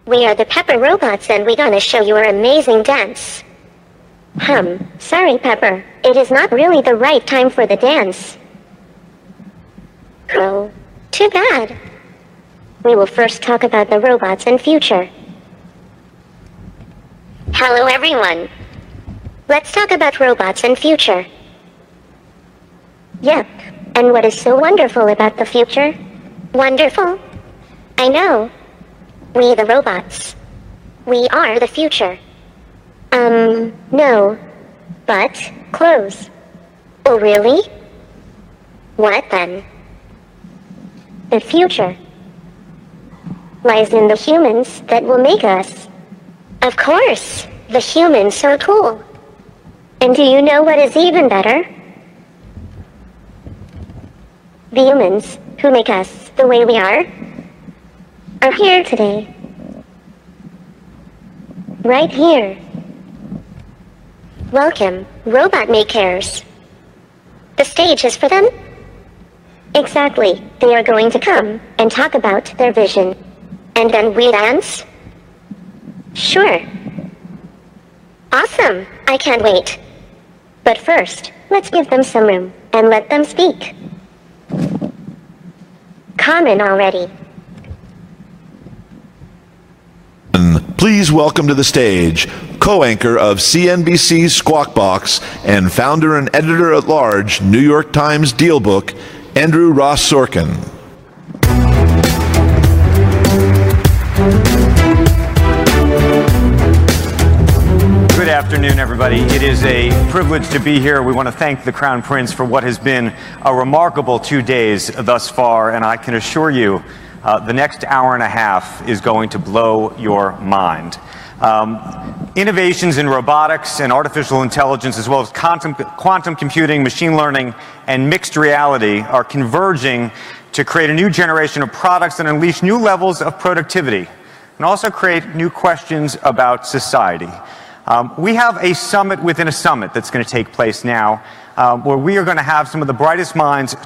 We are the Pepper Robots and we gonna show you our amazing dance. Sorry Pepper, it is not really the right time for the dance. Oh, too bad. We will first talk about the robots and future. Hello everyone. Let's talk about robots and future. Yep, and what is so wonderful about the future? Wonderful? I know. We the robots. We are the future. No. But, close. Oh really? What then? The future lies in the humans that will make us. Of course, the humans so cool. And do you know what is even better? The humans who make us the way we are here today. Right here. Welcome, robot makers. The stage is for them? Exactly, they are going to come and talk about their vision. And then we dance? Sure. Awesome, I can't wait. But first, let's give them some room and let them speak. Come in already. Please welcome to the stage, co-anchor of CNBC's Squawk Box and founder and editor-at-large New York Times Dealbook, Andrew Ross Sorkin. Good afternoon, everybody. It is a privilege to be here. We want to thank the Crown Prince for what has been a remarkable 2 days thus far, and I can assure you the next hour and a half is going to blow your mind. Innovations in robotics and artificial intelligence, as well as quantum computing, machine learning, and mixed reality are converging to create a new generation of products and unleash new levels of productivity, and also create new questions about society. We have a summit within a summit that's going to take place now, where we are going to have some of the brightest minds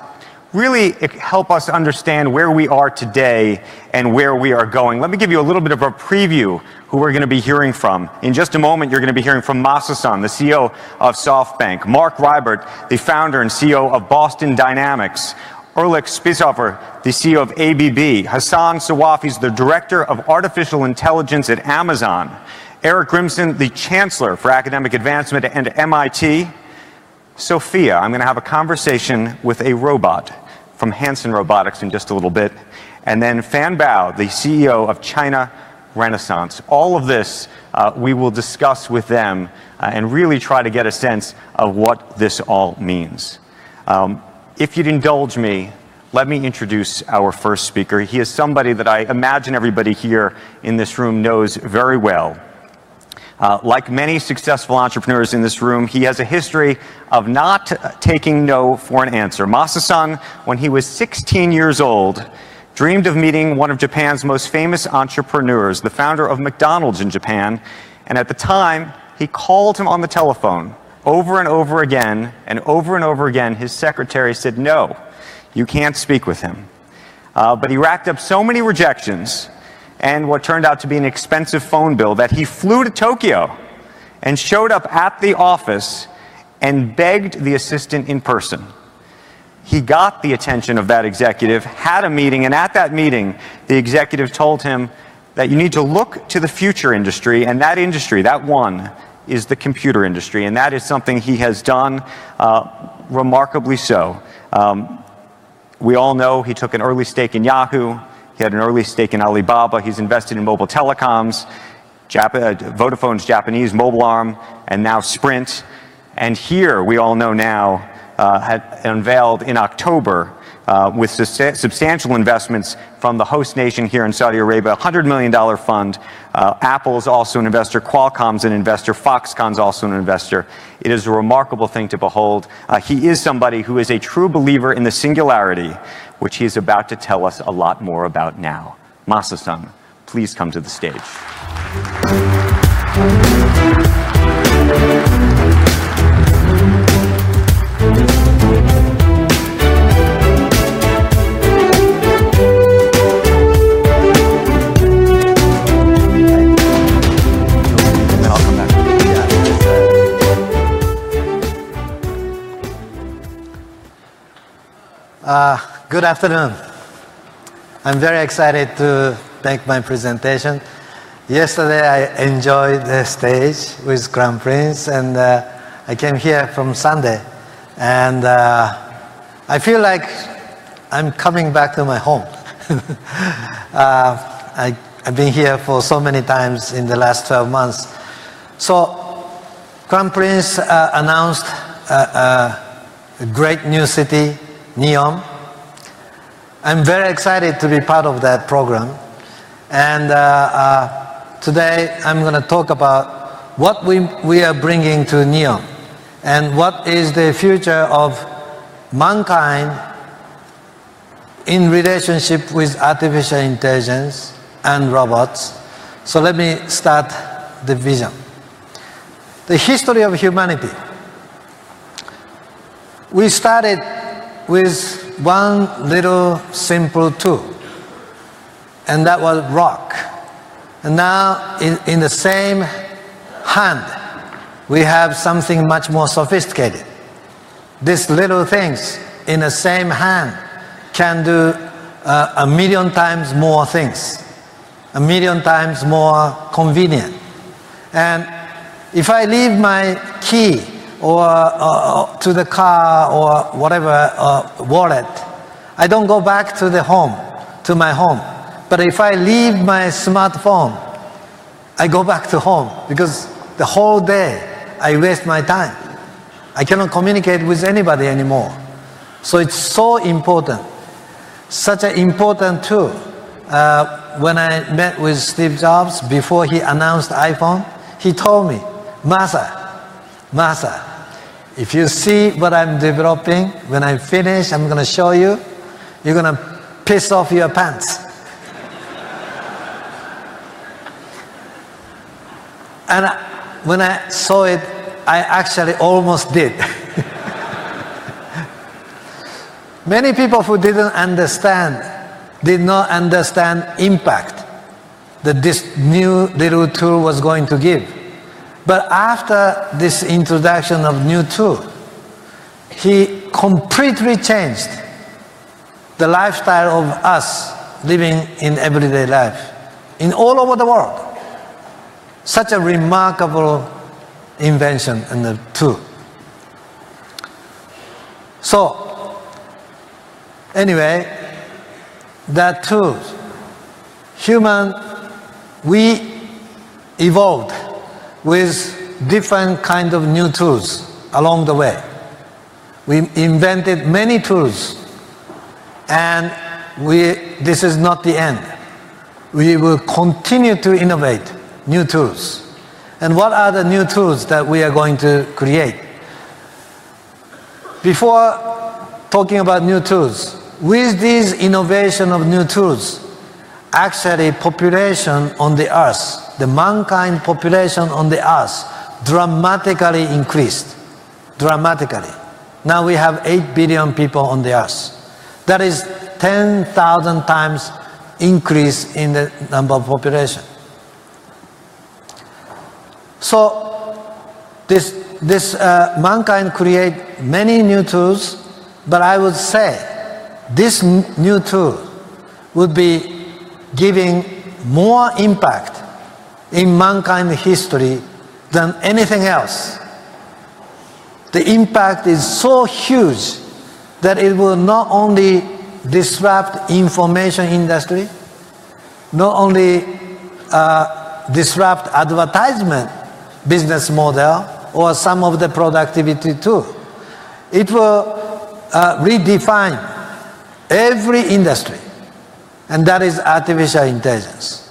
really help us understand where we are today and where we are going. Let me give you a little bit of a preview who we're going to be hearing from. In just a moment, you're going to be hearing from Masa-san, the CEO of SoftBank, Mark Rybert, the founder and CEO of Boston Dynamics, Ulrich Spitzhofer, the CEO of ABB, Hassan Sawafi is the Director of Artificial Intelligence at Amazon, Eric Grimson, the Chancellor for Academic Advancement at MIT, Sophia, I'm going to have a conversation with a robot from Hanson Robotics in just a little bit, and then Fan Bao, the CEO of China Renaissance. All of this we will discuss with them and really try to get a sense of what this all means. If you'd indulge me, let me introduce our first speaker. He is somebody that I imagine everybody here in this room knows very well. Like many successful entrepreneurs in this room, he has a history of not taking no for an answer. Masa-san, when he was 16 years old, dreamed of meeting one of Japan's most famous entrepreneurs, the founder of McDonald's in Japan, and at the time, he called him on the telephone over and over again, and over again, his secretary said, no, you can't speak with him. But he racked up so many rejections and what turned out to be an expensive phone bill that he flew to Tokyo and showed up at the office and begged the assistant in person. He got the attention of that executive, had a meeting, and at that meeting, the executive told him that you need to look to the future industry, and that industry, that one, is the computer industry, and that is something he has done remarkably so. We all know he took an early stake in Yahoo. He had an early stake in Alibaba. He's invested in mobile telecoms, Vodafone's Japanese mobile arm, and now Sprint. And here, we all know now, had unveiled in October with substantial investments from the host nation here in Saudi Arabia, a $100 million fund. Apple is also an investor. Qualcomm's an investor. Foxconn's also an investor. It is a remarkable thing to behold. He is somebody who is a true believer in the singularity, which he is about to tell us a lot more about now. Masa-san, please come to the stage. Good afternoon. I'm very excited to make my presentation. Yesterday I enjoyed the stage with Crown Prince, and I came here from Sunday, and I feel like I'm coming back to my home. I've been here for so many times in the last 12 months. So Crown Prince announced a great new city, NEOM. I'm very excited to be part of that program, and today I'm going to talk about what we are bringing to NEOM and what is the future of mankind in relationship with artificial intelligence and robots. So let me start the vision. The history of humanity. We started with one little simple tool, and that was rock. And now in the same hand we have something much more sophisticated. These little things in the same hand can do 1,000,000 times more things, 1,000,000 times more convenient. And if I leave my key or to the car or whatever wallet, I don't go back to my home. But if I leave my smartphone, I go back to home, because the whole day I waste my time. I cannot communicate with anybody anymore. So it's so important, such an important tool. When I met with Steve Jobs before he announced iPhone, he told me, Martha, if you see what I'm developing, when I finish, I'm going to show you, you're going to piss off your pants. And when I saw it, I actually almost did. Many people who did not understand impact that this new little tool was going to give. But after this introduction of new tool, he completely changed the lifestyle of us living in everyday life in all over the world. Such a remarkable invention and a tool. So anyway, that tool, we evolved with different kind of new tools along the way. We invented many tools, and this is not the end. We will continue to innovate new tools. And what are the new tools that we are going to create? Before talking about new tools, with this innovation of new tools, actually population on the earth, the mankind population on the earth, dramatically increased. Dramatically. Now we have 8 billion people on the earth. That is 10,000 times increase in the number of population. So this mankind create many new tools, but I would say this new tool would be giving more impact in mankind history than anything else. The impact is so huge that it will not only disrupt information industry, not only disrupt advertisement business model or some of the productivity too. It will redefine every industry, and that is artificial intelligence.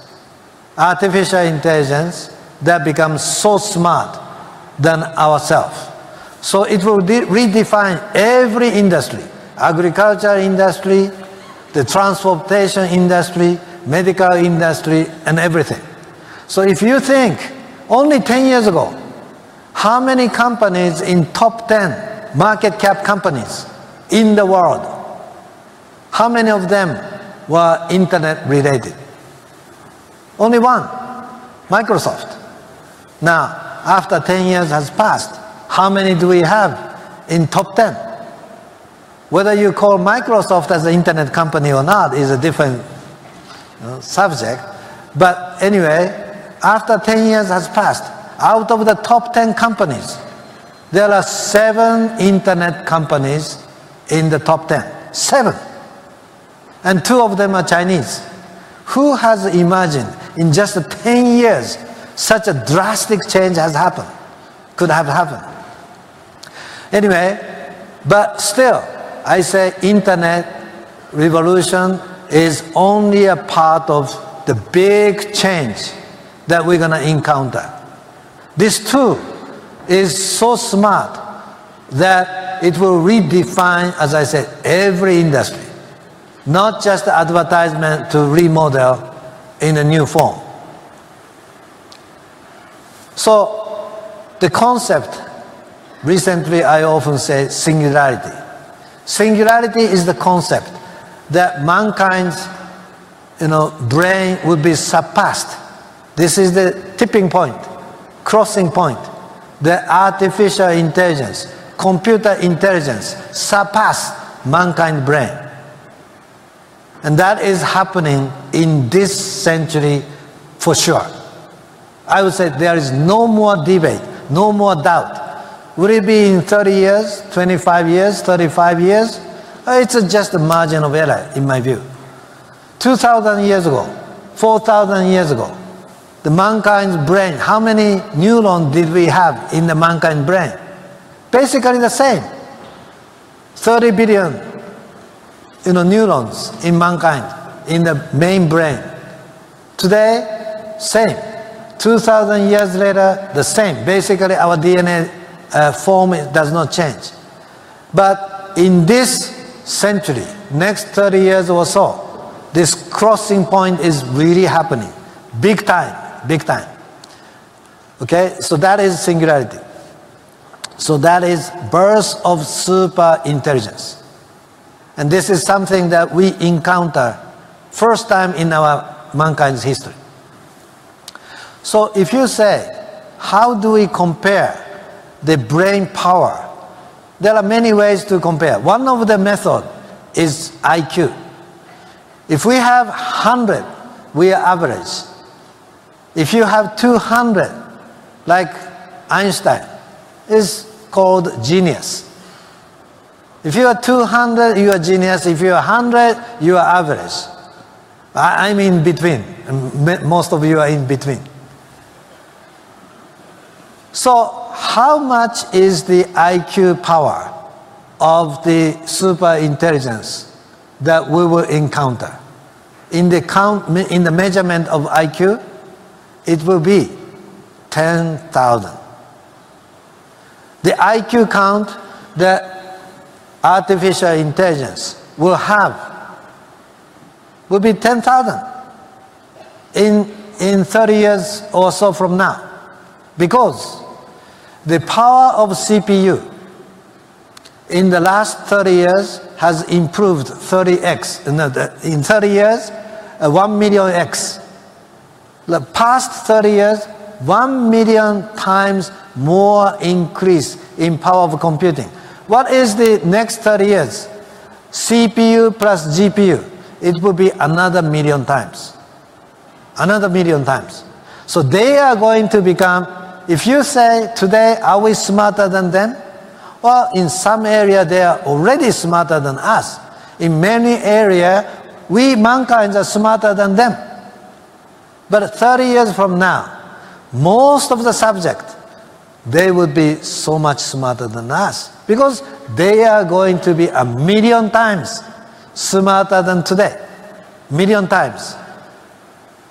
Artificial intelligence that becomes so smart than ourselves. So it will redefine every industry, agriculture industry, the transportation industry, medical industry, and everything. So if you think, only 10 years ago, how many companies in top 10 market cap companies in the world, how many of them were internet related? Only one, Microsoft. Now, after 10 years has passed, how many do we have in top 10? Whether you call Microsoft as an internet company or not is a different subject. But anyway, after 10 years has passed, out of the top 10 companies, there are 7 internet companies in the top 10. 7. And 2 of them are Chinese. Who has imagined in just 10 years such a drastic change has happened? Could have happened. Anyway, but still, I say internet revolution is only a part of the big change that we're going to encounter. This tool is so smart that it will redefine, as I said, every industry. Not just advertisement to remodel in a new form. So the concept, recently I often say singularity. Singularity is the concept that mankind's brain will be surpassed. This is the tipping point, crossing point. The artificial intelligence, computer intelligence surpass mankind's brain. And that is happening in this century for sure. I would say there is no more debate, no more doubt. Will it be in 30 years, 25 years, 35 years? It's just a margin of error in my view. 2,000 years ago, 4,000 years ago, the mankind's brain, how many neurons did we have in the mankind brain? Basically the same. 30 billion neurons in mankind, in the main brain. Today, same. 2,000 years later, the same. Basically, our DNA form does not change. But in this century, next 30 years or so, this crossing point is really happening. Big time, big time. Okay, so that is singularity. So that is birth of super intelligence. And this is something that we encounter first time in our mankind's history. So if you say, how do we compare the brain power? There are many ways to compare. One of the methods is IQ. If we have 100, we are average. If you have 200, like Einstein, is called genius. If you are 200, you are genius. If you are 100, you are average. I'm in between. Most of you are in between. So how much is the IQ power of the super intelligence that we will encounter? In the measurement of IQ, it will be 10,000. The IQ count that artificial intelligence will be 10,000 in 30 years or so from now. Because the power of CPU in the last 30 years has improved 30x. In 30 years, 1 million x. The past 30 years, 1 million times more increase in power of computing. What is the next 30 years? CPU plus GPU. It will be another million times. Another million times. So they are going to become, if you say today, are we smarter than them? Well, in some area they are already smarter than us. In many areas, we mankind are smarter than them. But 30 years from now, most of the subject, they will be so much smarter than us. Because they are going to be 1 million times smarter than today. 1 million times.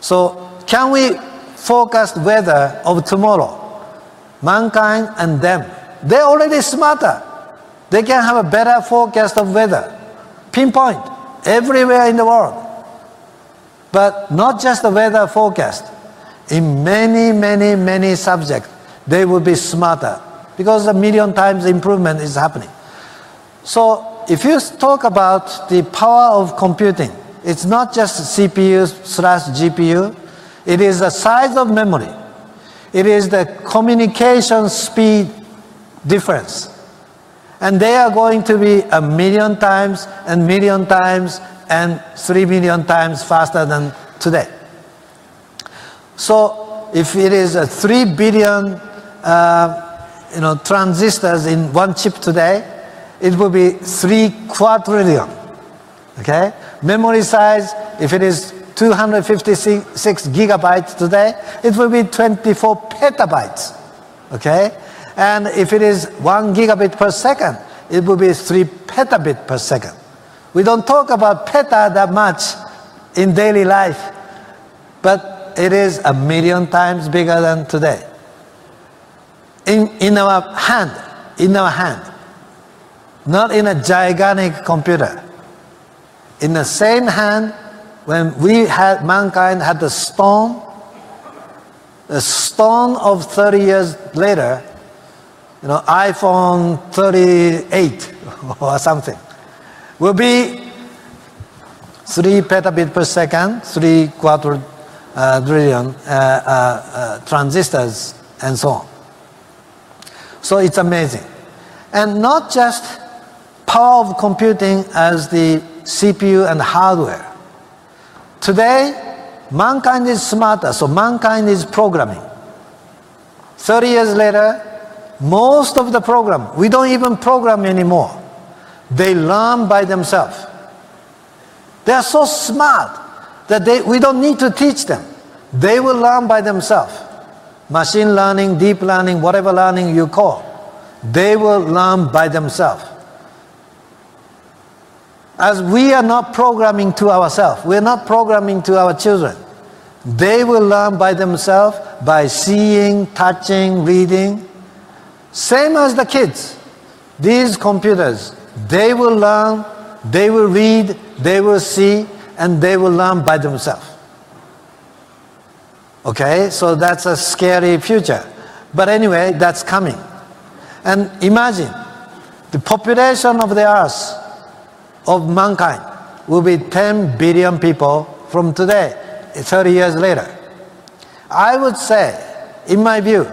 So can we forecast weather of tomorrow? Mankind and them. They're already smarter. They can have a better forecast of weather. Pinpoint. Everywhere in the world. But not just the weather forecast. In many subjects, they will be smarter. Because 1 million times improvement is happening. So if you talk about the power of computing, it's not just CPU / GPU. It is the size of memory. It is the communication speed difference. And they are going to be 1,000,000 times and 1,000,000 times and 3,000,000 times faster than today. So if it is a 3 billion transistors in one chip today, it will be 3 quadrillion. Okay? Memory size, if it is 256 gigabytes today, it will be 24 petabytes. Okay? And if it is 1 gigabit per second, it will be 3 petabit per second. We don't talk about peta that much in daily life, but it is 1,000,000 times bigger than today. In our hand, not in a gigantic computer. In the same hand, when mankind had the stone of 30 years later, iPhone 38 or something, will be 3 petabit per second, 3 quadrillion transistors, and so on. So it's amazing. And not just power of computing as the CPU and hardware. Today, mankind is smarter, so mankind is programming. 30 years later, most of the program, we don't even program anymore. They learn by themselves. They are so smart that we don't need to teach them. They will learn by themselves. Machine learning, deep learning, whatever learning you call, they will learn by themselves. As we are not programming to ourselves, we are not programming to our children. They will learn by themselves by seeing, touching, reading. Same as the kids. These computers, they will learn, they will read, they will see, and they will learn by themselves. Okay, so that's a scary future. But anyway, that's coming. And imagine, the population of the earth, of mankind, will be 10 billion people from today, 30 years later. I would say, in my view,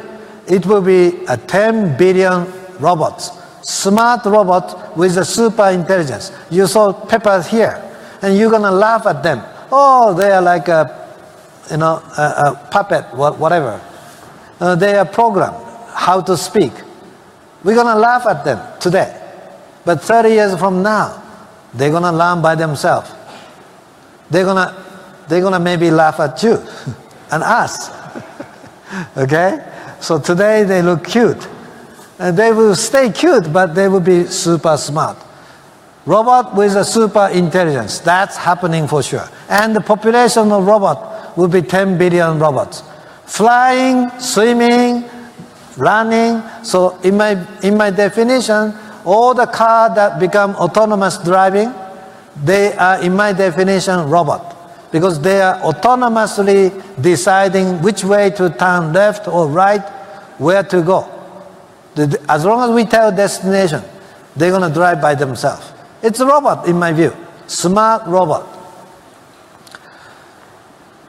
it will be a 10 billion robots, smart robots with a super intelligence. You saw Peppers here, and you're going to laugh at them. Oh, they are like a puppet, whatever. They are programmed how to speak. We're going to laugh at them today. But 30 years from now, they're going to learn by themselves. They're going to maybe laugh at you and us. Okay? So today they look cute. And they will stay cute, but they will be super smart. Robot with a super intelligence. That's happening for sure. And the population of robot will be 10 billion robots. Flying, swimming, running. So in my definition, all the cars that become autonomous driving, they are, in my definition, robot. Because they are autonomously deciding which way to turn left or right, where to go. As long as we tell destination, they're going to drive by themselves. It's a robot, in my view. Smart robot.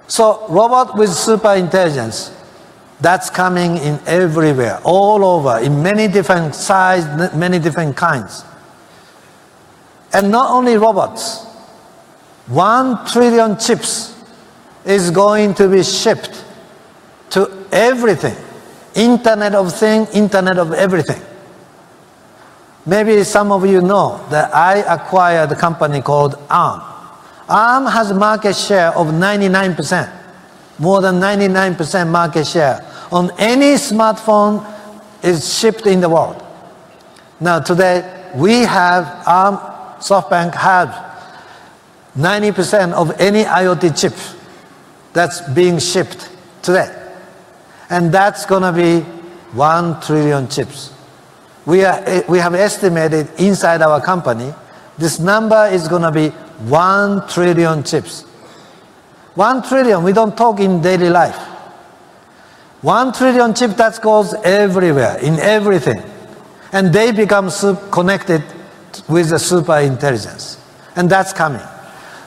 So, robot with super intelligence, that's coming in everywhere, all over, in many different sizes, many different kinds. And not only robots, 1 trillion chips is going to be shipped to everything. Internet of Things, Internet of Everything. Maybe some of you know that I acquired a company called ARM. ARM has a market share of 99%, more than 99% market share on any smartphone is shipped in the world. Now today, we have ARM, SoftBank has 90% of any IoT chip that's being shipped today. And that's going to be 1 trillion chips. We have estimated inside our company, this number is going to be 1 trillion chips. 1 trillion, we don't talk in daily life. 1 trillion chip that goes everywhere, in everything. And they become connected with the super intelligence. And that's coming.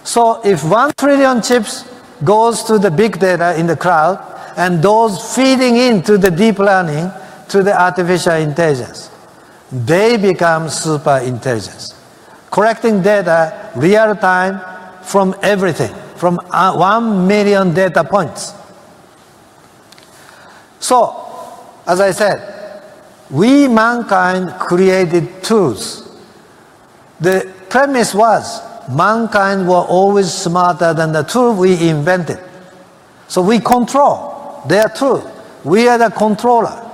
So if 1 trillion chips goes to the big data in the cloud, and those feeding into the deep learning to the artificial intelligence, they become super intelligence. Collecting data real time from everything, from 1 million data points. So, as I said, we, mankind, created tools. The premise was mankind were always smarter than the tool we invented. So we control their tool. We are the controller.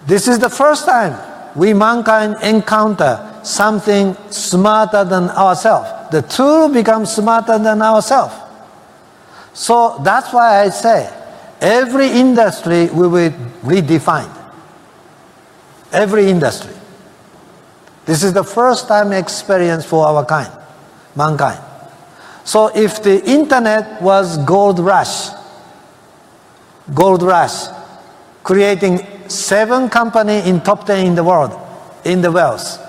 This is the first time we, mankind, encounter something smarter than ourselves. The tool becomes smarter than ourselves. So that's why I say every industry will be redefined. Every industry. This is the first time experience for our kind, mankind. So if the internet was gold rush, creating 7 companies in top 10 in the world, in the wealth.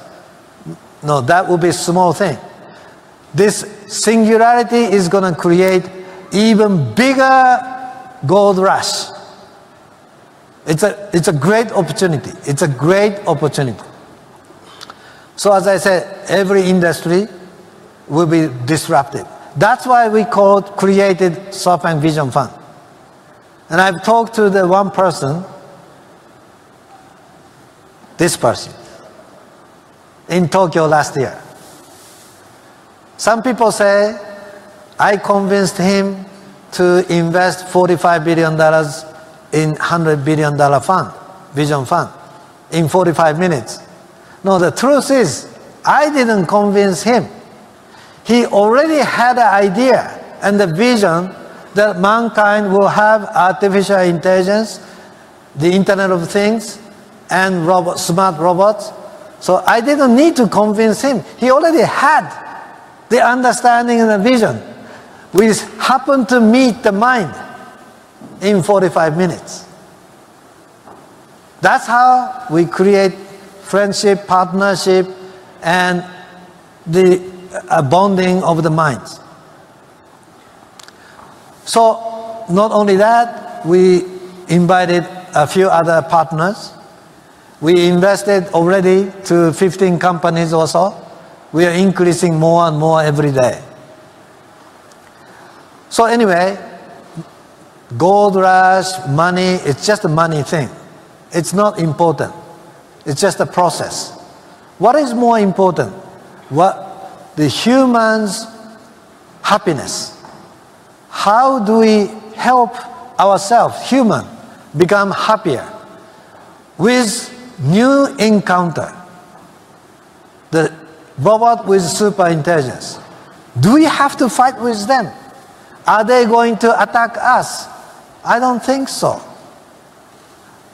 No, that would be a small thing. This singularity is going to create even bigger gold rush. It's a great opportunity. It's a great opportunity. So as I said, every industry will be disrupted. That's why we created SoftBank Vision Fund. And I've talked to the one person, this person, in Tokyo last year. Some people say I convinced him to invest $45 billion in $100 billion fund, Vision Fund, in 45 minutes. No, the truth is, I didn't convince him. He already had an idea and the vision that mankind will have artificial intelligence, the Internet of Things, and smart robots. So I didn't need to convince him. He already had the understanding and the vision. We happened to meet the mind in 45 minutes. That's how we create friendship, partnership, and the bonding of the minds. So not only that, we invited a few other partners. We invested already to 15 companies or so. We are increasing more and more every day. So anyway, gold rush, money, it's just a money thing. It's not important. It's just a process. What is more important? What the human's happiness. How do we help ourselves, human, become happier with new encounter? The robot with super intelligence. Do we have to fight with them? Are they going to attack us? I don't think so.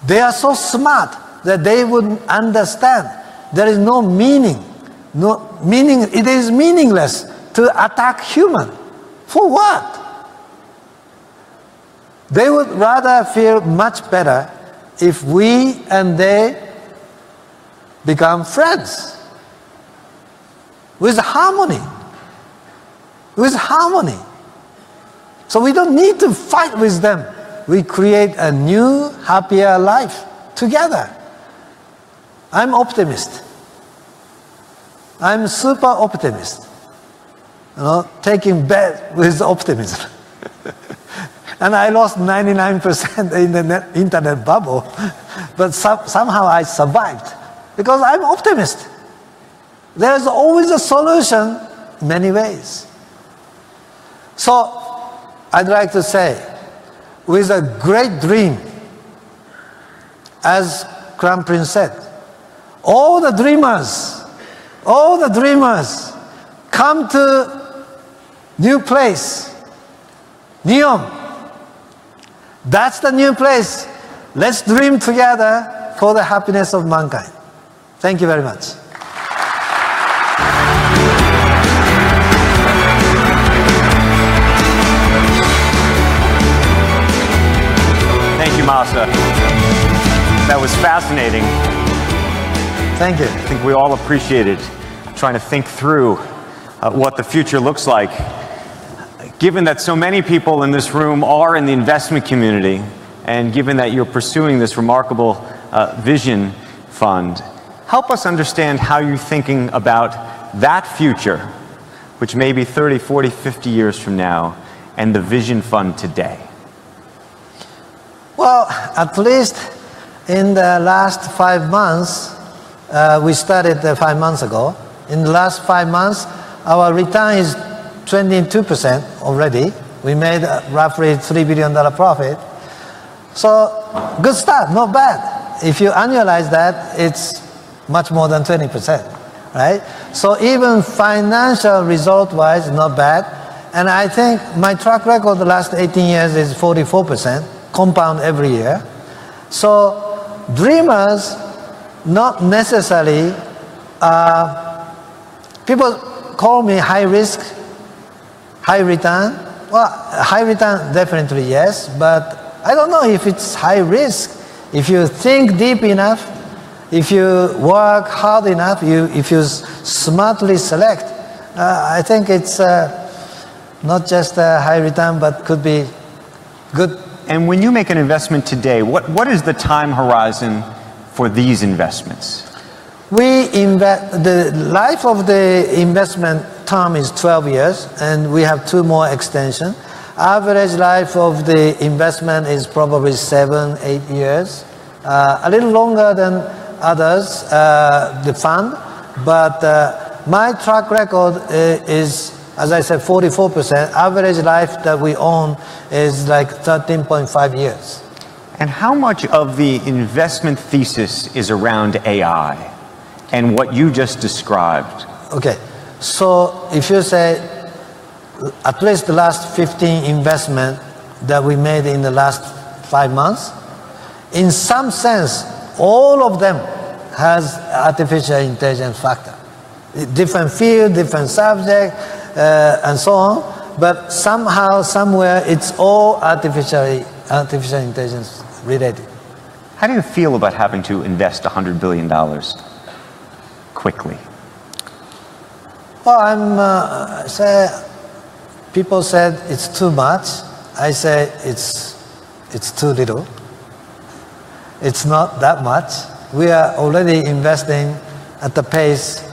They are so smart that they would understand there is no meaning. It is meaningless to attack human. For what? They would rather feel much better if we and they become friends. With harmony. With harmony. So we don't need to fight with them. We create a new, happier life together. I'm optimist. I'm super optimist. Taking bet with optimism. And I lost 99% in the internet bubble. But somehow I survived. Because I'm optimist. There's always a solution in many ways. So, I'd like to say, with a great dream, as Crown Prince said, all the dreamers, come to new place, Neom. That's the new place. Let's dream together for the happiness of mankind. Thank you very much. Thank you, Masa. That was fascinating. Thank you. I think we all appreciated trying to think through what the future looks like. Given that so many people in this room are in the investment community, and given that you're pursuing this remarkable vision fund, help us understand how you're thinking about that future, which may be 30, 40, 50 years from now, and the Vision Fund today. Well, at least in the last 5 months, we started 5 months ago. In the last 5 months, our return is 22% already. We made roughly $3 billion profit. So, good start, not bad. If you annualize that, it's much more than 20%, right? So even financial result-wise, not bad. And I think my track record the last 18 years is 44%, compound every year. So dreamers, not necessarily, people call me high risk, high return. Well, high return, definitely yes, but I don't know if it's high risk. If you think deep enough, if you work hard enough, if you smartly select, I think it's not just a high return, but could be good. And when you make an investment today, what is the time horizon for these investments? The life of the investment term is 12 years, and we have 2 more extensions. Average life of the investment is probably 7, 8 years, a little longer than others, the fund, but my track record is, as I said, 44%. Average life that we own is like 13.5 years. And how much of the investment thesis is around AI and what you just described? Okay, so if you say at least the last 15 investment that we made in the last 5 months, in some sense, all of them has artificial intelligence factor. Different field, different subject, and so on, but somehow, somewhere, it's all artificial intelligence related. How do you feel about having to invest $100 billion quickly? Well, people said it's too much. I say it's too little. It's not that much. We are already investing at the pace.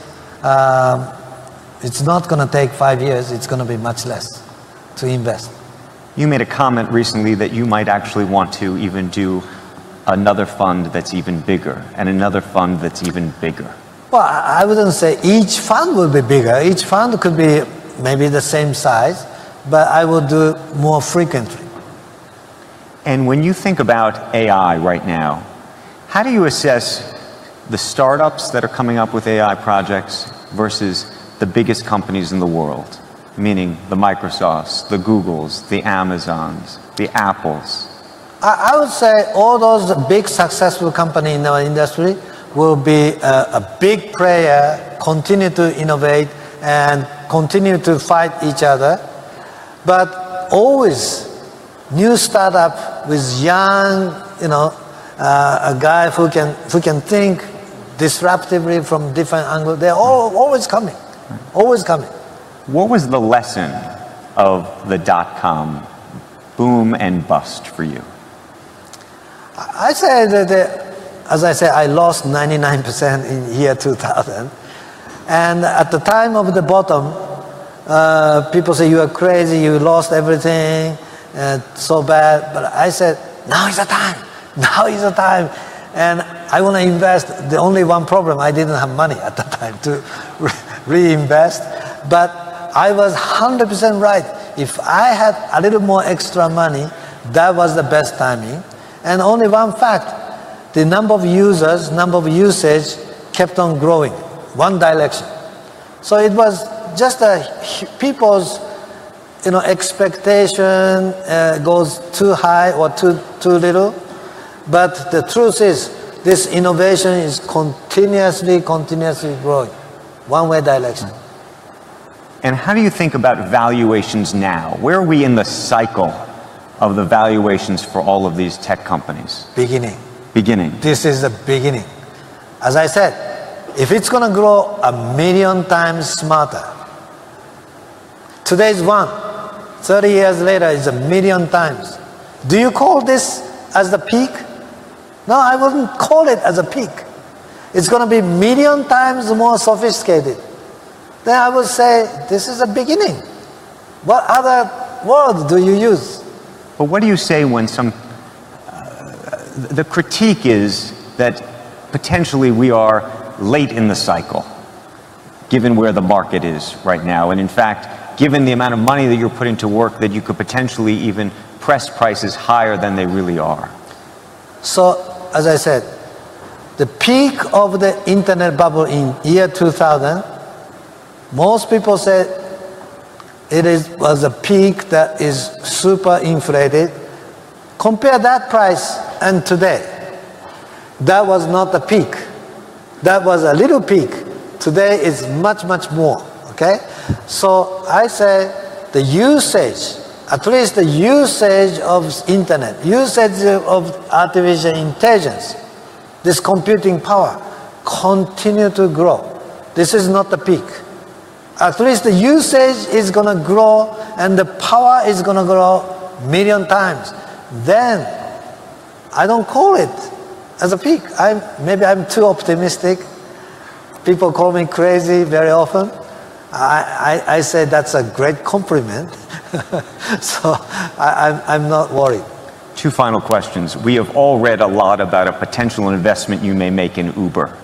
It's not going to take 5 years. It's going to be much less to invest. You made a comment recently that you might actually want to even do another fund that's even bigger and another fund that's even bigger. Well, I wouldn't say each fund will be bigger. Each fund could be maybe the same size, but I will do more frequently. And when you think about AI right now, how do you assess the startups that are coming up with AI projects versus the biggest companies in the world, meaning the Microsofts, the Googles, the Amazons, the Apples? I would say all those big successful companies in our industry will be a big player, continue to innovate and continue to fight each other. But always new startup with young, a guy who can think disruptively from different angles. They're always coming, always coming. What was the lesson of the .com boom and bust for you? I say that, as I said, I lost 99% in year 2000. And at the time of the bottom, people say, you are crazy, you lost everything, so bad. But I said, now is the time, now is the time. And I want to invest. The only one problem, I didn't have money at the time to reinvest. But I was 100% right. If I had a little more extra money, that was the best timing. And only one fact, the number of users, number of usage kept on growing, one direction. So it was just people's expectation goes too high or too little. But the truth is, this innovation is continuously growing, one-way direction. And how do you think about valuations now? Where are we in the cycle of the valuations for all of these tech companies? Beginning. This is the beginning. As I said, if it's going to grow 1 million times smarter, today's one, 30 years later is 1 million times. Do you call this as the peak? No, I wouldn't call it as a peak. It's going to be million times more sophisticated. Then I would say, this is a beginning. What other word do you use? But what do you say when the critique is that potentially we are late in the cycle, given where the market is right now, and in fact, given the amount of money that you're putting to work, that you could potentially even press prices higher than they really are? So, as I said, the peak of the internet bubble in year 2000, most people said was a peak that is super inflated. Compare that price and today. That was not a peak. That was a little peak. Today is much, much more, okay? So I say the usage, at least the usage of internet, usage of artificial intelligence, this computing power, continue to grow. This is not the peak. At least the usage is going to grow and the power is going to grow million times. Then I don't call it as a peak. Maybe I'm too optimistic. People call me crazy very often. I say that's a great compliment. So I'm not worried. Two final questions. We have all read a lot about a potential investment you may make in Uber.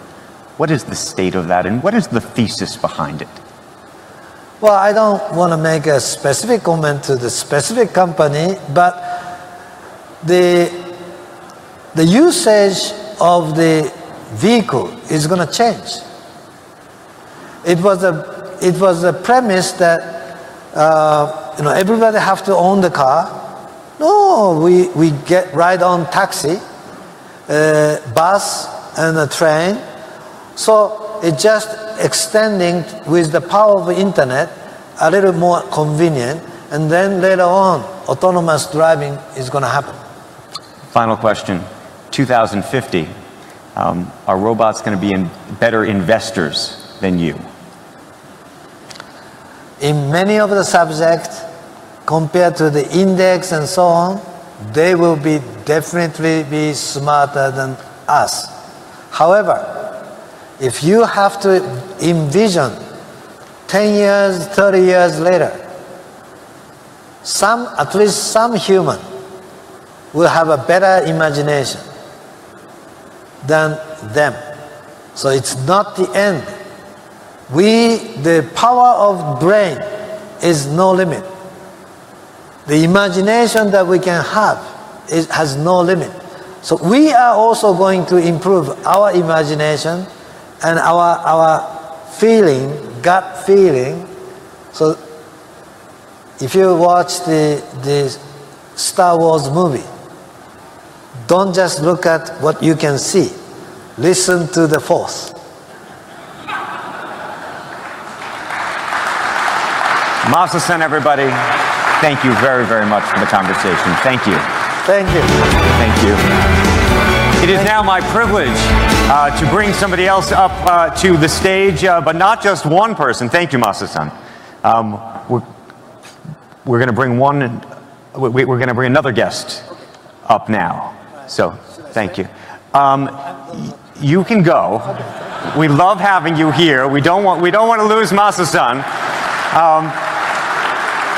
What is the state of that, and what is the thesis behind it? Well, I don't want to make a specific comment to the specific company, but the usage of the vehicle is going to change. It was a premise that everybody have to own the car. No, we get ride on taxi, bus, and a train. So it's just extending with the power of the internet, a little more convenient, and then later on, autonomous driving is going to happen. Final question. 2050, are robots going to be better investors than you? In many of the subjects, compared to the index and so on, they will definitely be smarter than us. However, if you have to envision 10 years, 30 years later, at least some human will have a better imagination than them. So it's not the end. The power of brain is no limit. The imagination that we can have has no limit. So we are also going to improve our imagination and our feeling, gut feeling. So if you watch the Star Wars movie, don't just look at what you can see. Listen to the Force. Masa-san, everybody, thank you very, very much for the conversation. Thank you. Thank you. Thank you. It is now my privilege to bring somebody else up to the stage, but not just one person. Thank you, Masa-san. We're going to bring we're going to bring another guest up now. So, thank you. You can go. We love having you here. We don't want to lose Masa-san.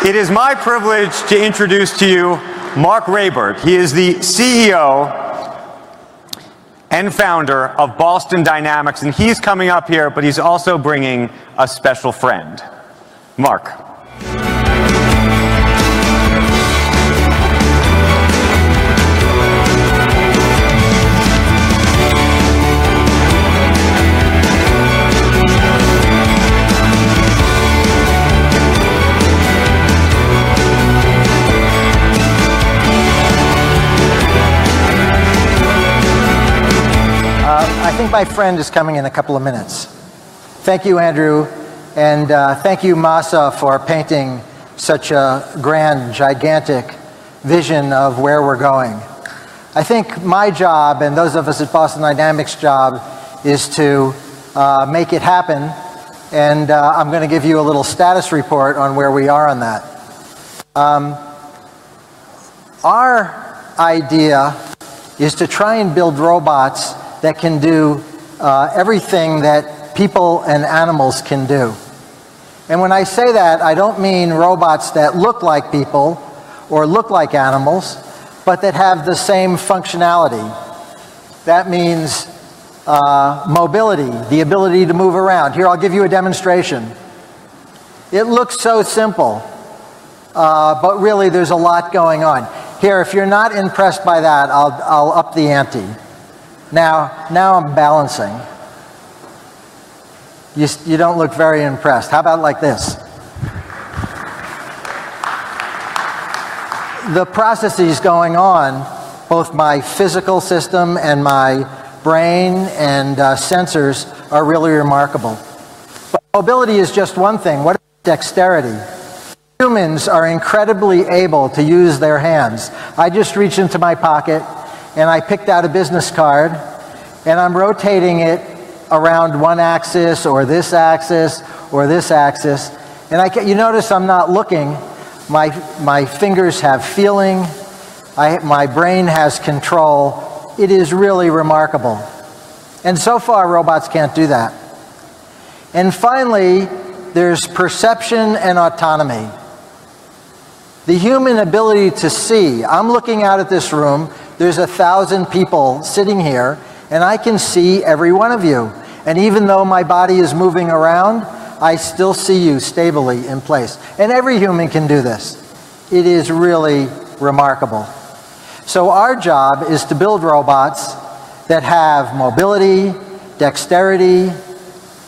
It is my privilege to introduce to you Mark Rayberg. He is the CEO and founder of Boston Dynamics, and he's coming up here, but he's also bringing a special friend. Mark. I think my friend is coming in a couple of minutes. Thank you, Andrew, and thank you, Masa, for painting such a grand, gigantic vision of where we're going. I think my job, and those of us at Boston Dynamics' job, is to make it happen, and I'm going to give you a little status report on where we are on that. Our idea is to try and build robots that can do everything that people and animals can do. And when I say that, I don't mean robots that look like people or look like animals, but that have the same functionality. That means mobility, the ability to move around. Here, I'll give you a demonstration. It looks so simple, but really there's a lot going on. Here, if you're not impressed by that, I'll up the ante. Now I'm balancing. You don't look very impressed. How about like this? The processes going on, both my physical system and my brain and sensors are really remarkable. But mobility is just one thing. What about dexterity? Humans are incredibly able to use their hands. I just reached into my pocket and I picked out a business card and I'm rotating it around one axis or this axis or this axis. And you notice I'm not looking. My fingers have feeling. My brain has control. It is really remarkable. And so far, robots can't do that. And finally, there's perception and autonomy. The human ability to see. I'm looking out at this room. There's 1,000 people sitting here, and I can see every one of you. And even though my body is moving around, I still see you stably in place. And every human can do this. It is really remarkable. So our job is to build robots that have mobility, dexterity,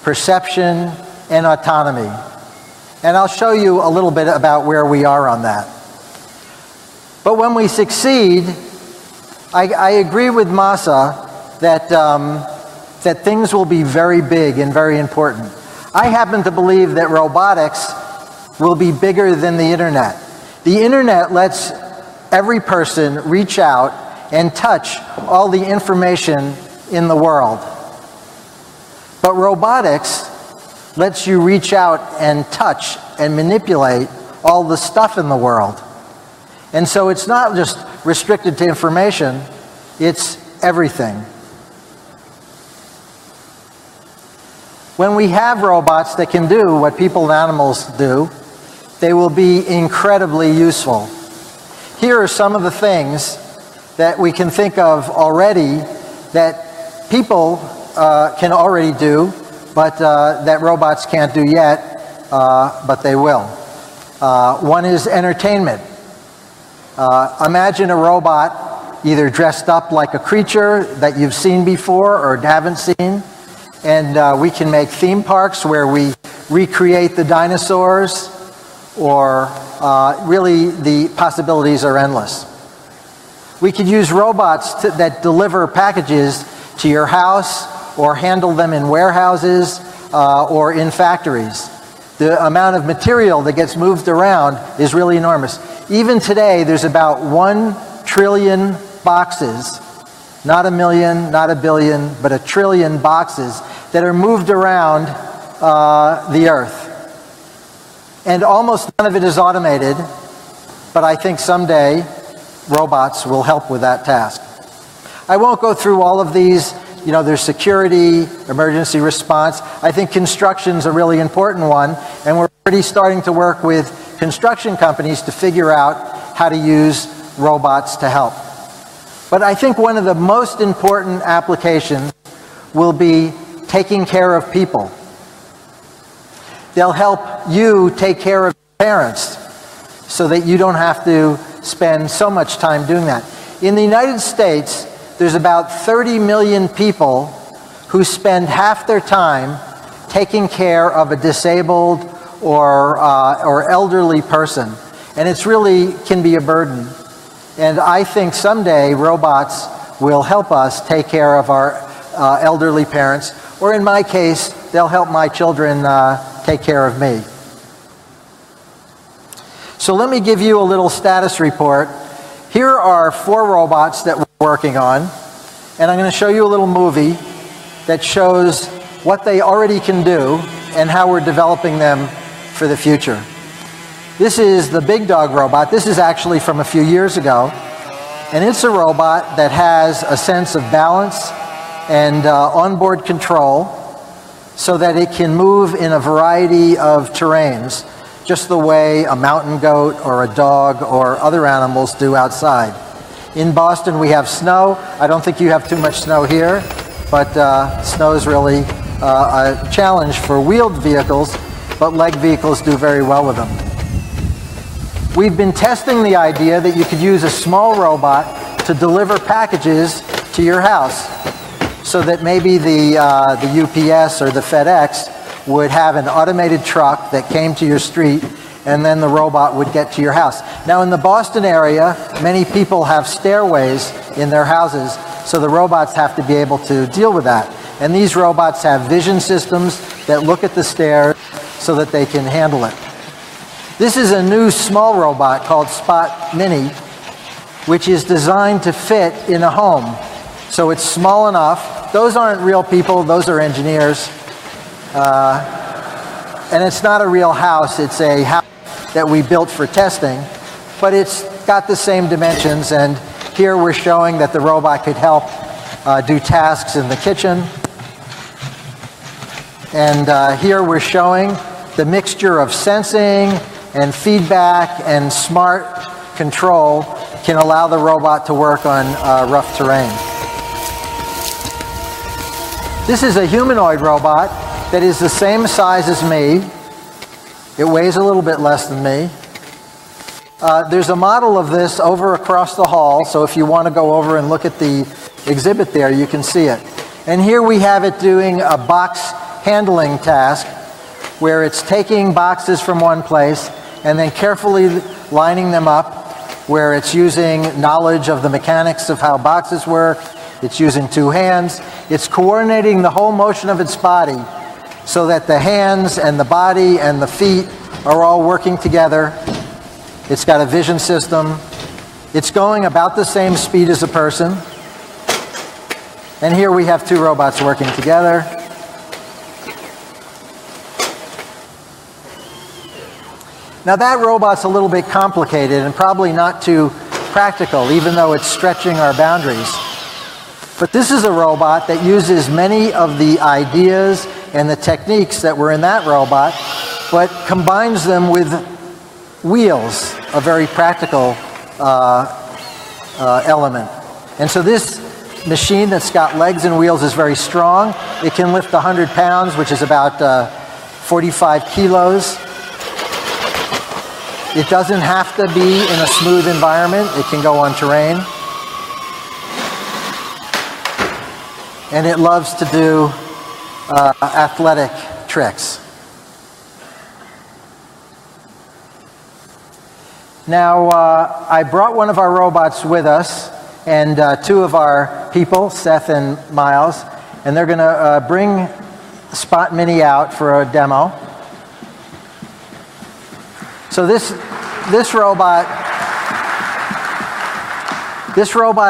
perception, and autonomy. And I'll show you a little bit about where we are on that. But when we succeed, I agree with Masa that things will be very big and very important. I happen to believe that robotics will be bigger than the internet. The internet lets every person reach out and touch all the information in the world. But robotics lets you reach out and touch and manipulate all the stuff in the world. And so it's not just restricted to information, it's everything. When we have robots that can do what people and animals do, they will be incredibly useful. Here are some of the things that we can think of already that people can already do, but that robots can't do yet, but they will. One is entertainment. Imagine a robot either dressed up like a creature that you've seen before or haven't seen, and we can make theme parks where we recreate the dinosaurs, or really the possibilities are endless. We could use robots that deliver packages to your house or handle them in warehouses or in factories. The amount of material that gets moved around is really enormous. Even today, there's about 1 trillion boxes, not a million, not a billion, but 1 trillion boxes that are moved around the earth. And almost none of it is automated, but I think someday robots will help with that task. I won't go through all of these. You know, there's security, emergency response. I think construction's a really important one, and we're already starting to work with construction companies to figure out how to use robots to help. But I think one of the most important applications will be taking care of people. They'll help you take care of your parents so that you don't have to spend so much time doing that. In the United States, there's about 30 million people who spend half their time taking care of a disabled or elderly person. And it's really can be a burden. And I think someday robots will help us take care of our elderly parents, or in my case, they'll help my children take care of me. So let me give you a little status report. Here are 4 robots that we're working on, and I'm going to show you a little movie that shows what they already can do and how we're developing them for the future. This is the Big Dog robot. This is actually from a few years ago, and it's a robot that has a sense of balance and onboard control so that it can move in a variety of terrains, just the way a mountain goat or a dog or other animals do outside. In Boston we have snow. I don't think you have too much snow here, but snow is really a challenge for wheeled vehicles, but leg vehicles do very well with them. We've been testing the idea that you could use a small robot to deliver packages to your house, so that maybe the UPS or the FedEx would have an automated truck that came to your street, and then the robot would get to your house. Now in the Boston area, many people have stairways in their houses, so the robots have to be able to deal with that. And these robots have vision systems that look at the stairs so that they can handle it. This is a new small robot called Spot Mini, which is designed to fit in a home. So it's small enough. Those aren't real people, those are engineers. And it's not a real house, it's a house that we built for testing, but it's got the same dimensions, and here we're showing that the robot could help do tasks in the kitchen. And here we're showing the mixture of sensing and feedback and smart control can allow the robot to work on rough terrain. This is a humanoid robot that is the same size as me. It weighs a little bit less than me. There's a model of this over across the hall, so if you want to go over and look at the exhibit there, you can see it. And here we have it doing a box handling task where it's taking boxes from one place and then carefully lining them up, where it's using knowledge of the mechanics of how boxes work. It's using two hands. It's coordinating the whole motion of its body so that the hands and the body and the feet are all working together. It's got a vision system. It's going about the same speed as a person. And here we have two robots working together. Now that robot's a little bit complicated and probably not too practical, even though it's stretching our boundaries. But this is a robot that uses many of the ideas and the techniques that were in that robot, but combines them with wheels, a very practical element. And so this machine that's got legs and wheels is very strong. It can lift 100 pounds, which is about 45 kilos. It doesn't have to be in a smooth environment. It can go on terrain. And it loves to do athletic tricks. Now, I brought one of our robots with us, and two of our people, Seth and Miles, and they're going to bring Spot Mini out for a demo. So this robot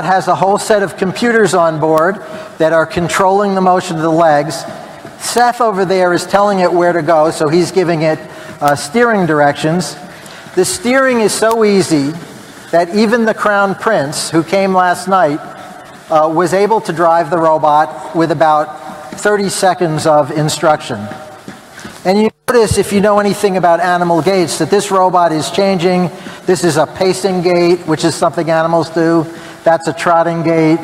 has a whole set of computers on board that are controlling the motion of the legs. Seth over there is telling it where to go, so he's giving it steering directions. The steering is so easy that even the Crown Prince, who came last night, was able to drive the robot with about 30 seconds of instruction. And you notice, if you know anything about animal gaits, that this robot is changing. This is a pacing gait, which is something animals do. That's a trotting gait.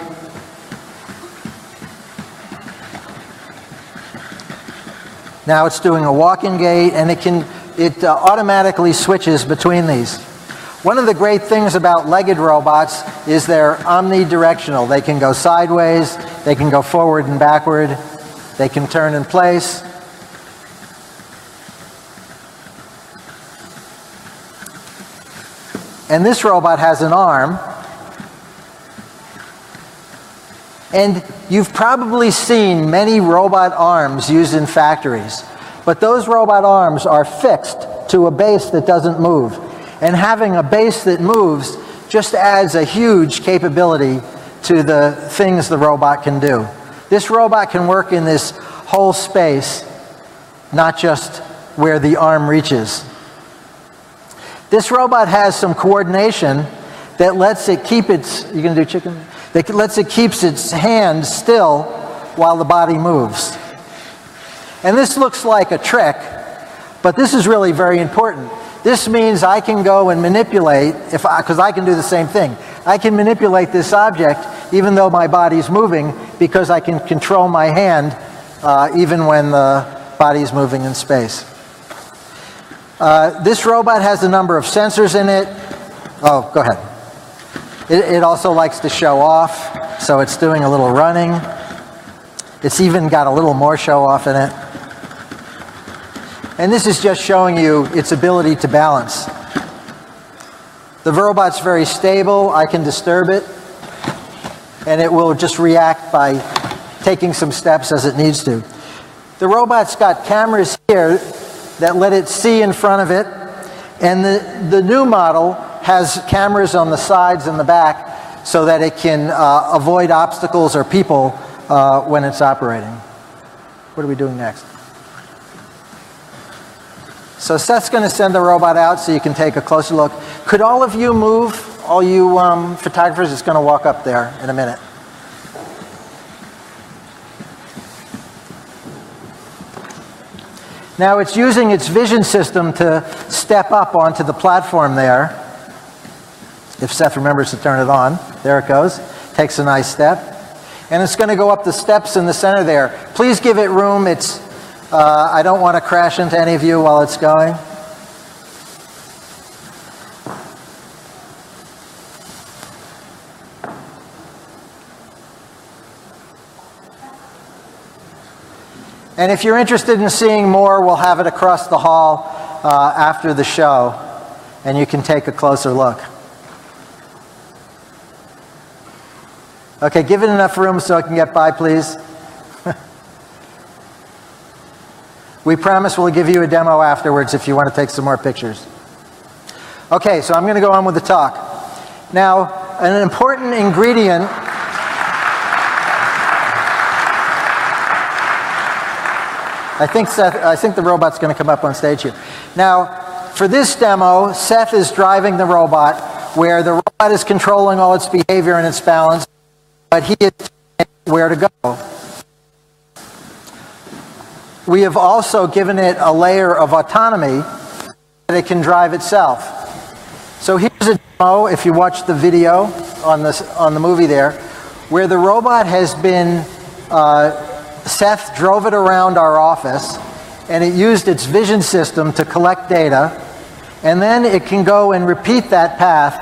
Now it's doing a walking gait, and it automatically switches between these. One of the great things about legged robots is they're omnidirectional. They can go sideways, they can go forward and backward, they can turn in place. And this robot has an arm. And you've probably seen many robot arms used in factories. But those robot arms are fixed to a base that doesn't move. And having a base that moves just adds a huge capability to the things the robot can do. This robot can work in this whole space, not just where the arm reaches. This robot has some coordination that lets it keep its, you gonna do chicken? That lets it keep its hands still while the body moves. And this looks like a trick, but this is really very important. This means I can go and manipulate, because I can do the same thing. I can manipulate this object even though my body's moving, because I can control my hand even when the body's moving in space. This robot has a number of sensors in it. Oh, go ahead. It also likes to show off, so it's doing a little running. It's even got a little more show off in it. And this is just showing you its ability to balance. The robot's very stable. I can disturb it, and it will just react by taking some steps as it needs to. The robot's got cameras here that let it see in front of it, and the new model has cameras on the sides and the back so that it can avoid obstacles or people when it's operating. What are we doing next? So Seth's going to send the robot out so you can take a closer look. Could all of you move? All you photographers, it's going to walk up there in a minute. Now it's using its vision system to step up onto the platform there. If Seth remembers to turn it on. There it goes. Takes a nice step. And it's going to go up the steps in the center there. Please give it room. I don't want to crash into any of you while it's going. And if you're interested in seeing more, we'll have it across the hall after the show, and you can take a closer look. Okay, give it enough room so it can get by, please. We promise we'll give you a demo afterwards if you want to take some more pictures. Okay, so I'm going to go on with the talk. Now, an important ingredient I think the robot's going to come up on stage here. Now, for this demo, Seth is driving the robot, where the robot is controlling all its behavior and its balance, but he is telling it where to go. We have also given it a layer of autonomy that it can drive itself. So here's a demo, if you watch the video on the movie there, where the robot has been Seth drove it around our office, and it used its vision system to collect data, and then it can go and repeat that path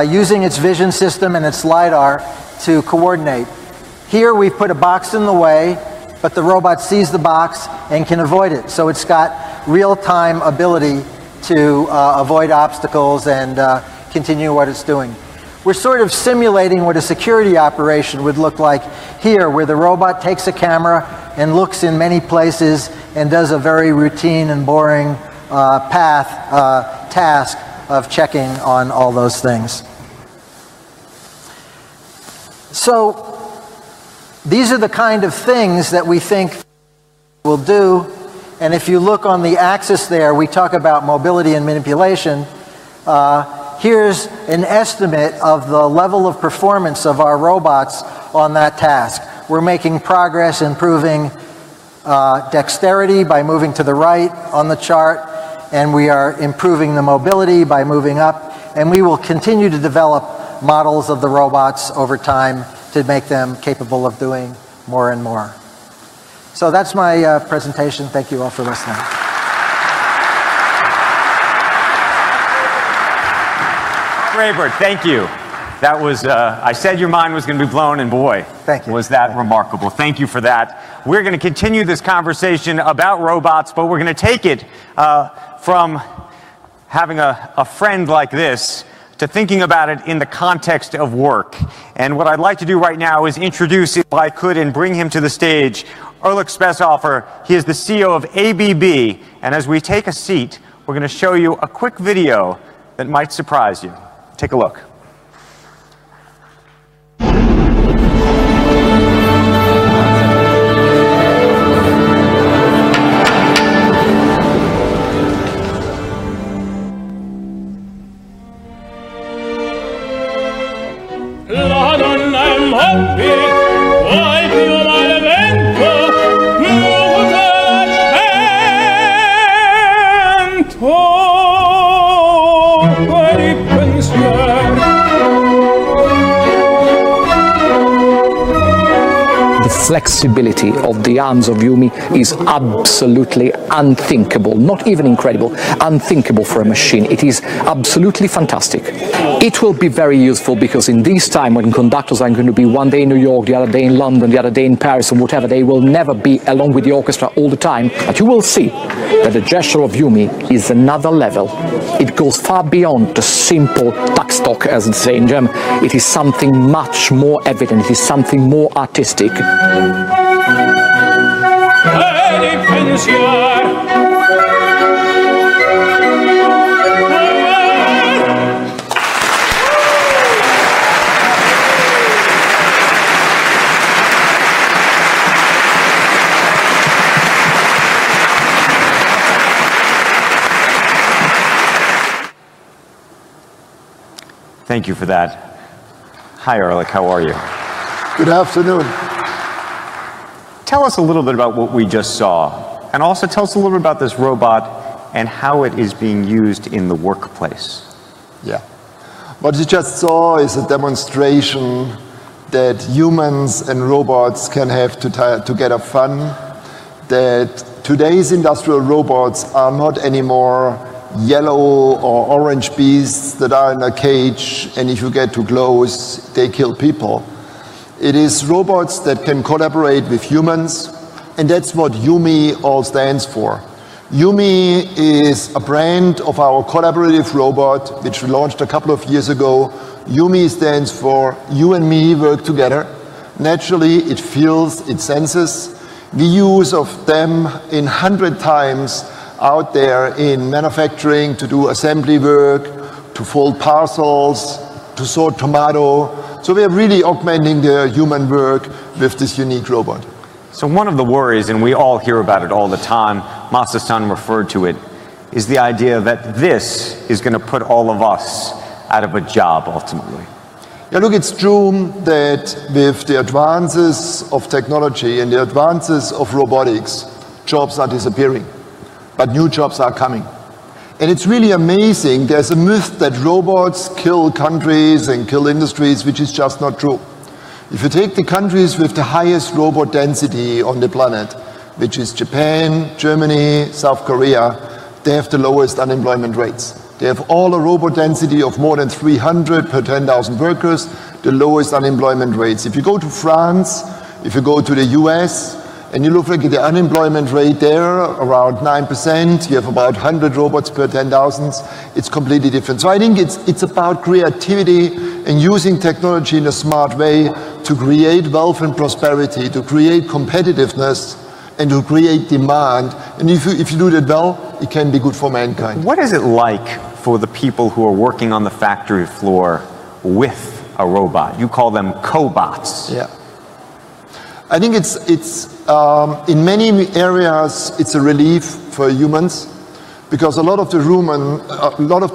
using its vision system and its LiDAR to coordinate. Here we put a box in the way, but the robot sees the box and can avoid it. So it's got real-time ability to avoid obstacles and continue what it's doing. We're sort of simulating what a security operation would look like here, where the robot takes a camera and looks in many places and does a very routine and boring task of checking on all those things. So these are the kind of things that we think will do. And if you look on the axis there, we talk about mobility and manipulation. Here's an estimate of the level of performance of our robots on that task. We're making progress improving dexterity by moving to the right on the chart, and we are improving the mobility by moving up, and we will continue to develop models of the robots over time to make them capable of doing more and more. So that's my presentation. Thank you all for listening. Raybert, thank you. That was, I said your mind was going to be blown, and boy, thank you. Was that remarkable. Thank you for that. We're going to continue this conversation about robots, but we're going to take it from having a friend like this to thinking about it in the context of work. And what I'd like to do right now is introduce, if I could, and bring him to the stage, Ulrich Spesshofer. He is the CEO of ABB, and as we take a seat, we're going to show you a quick video that might surprise you. Take a look. La donna è happy, vuoi più male flexibility of the arms of Yumi is absolutely unthinkable, not even incredible, unthinkable for a machine. It is absolutely fantastic. It will be very useful because in this time when conductors are going to be one day in New York, the other day in London, the other day in Paris or whatever, they will never be along with the orchestra all the time, but you will see that the gesture of Yumi is another level. It goes far beyond the simple Taktstock, as they say in German. It is something much more evident, it is something more artistic. Thank you for that. Hi, Erlich, how are you? Good afternoon. Tell us a little bit about what we just saw, and also tell us a little bit about this robot and how it is being used in the workplace. Yeah. What you just saw is a demonstration that humans and robots can have together fun, that today's industrial robots are not anymore yellow or orange beasts that are in a cage, and if you get too close, they kill people. It is robots that can collaborate with humans, and that's what Yumi all stands for. Yumi is a brand of our collaborative robot, which we launched a couple of years ago. Yumi stands for you and me work together. Naturally, it feels, it senses. We use of them in 100 times out there in manufacturing to do assembly work, to fold parcels, to sort tomato. So we are really augmenting the human work with this unique robot. So one of the worries, and we all hear about it all the time, Masa-san referred to it, is the idea that this is going to put all of us out of a job ultimately. Yeah, look, it's true that with the advances of technology and the advances of robotics, jobs are disappearing. But new jobs are coming. And it's really amazing. There's a myth that robots kill countries and kill industries, which is just not true. If you take the countries with the highest robot density on the planet, which is Japan, Germany, South Korea, they have the lowest unemployment rates. They have all a robot density of more than 300 per 10,000 workers, the lowest unemployment rates. If you go to France, if you go to the US, and you look at the unemployment rate there, around 9%, you have about 100 robots per 10,000, it's completely different. So I think it's about creativity and using technology in a smart way to create wealth and prosperity, to create competitiveness, and to create demand. And if you do that well, it can be good for mankind. What is it like for the people who are working on the factory floor with a robot? You call them cobots. Yeah. I think it's in many areas it's a relief for humans because a lot of the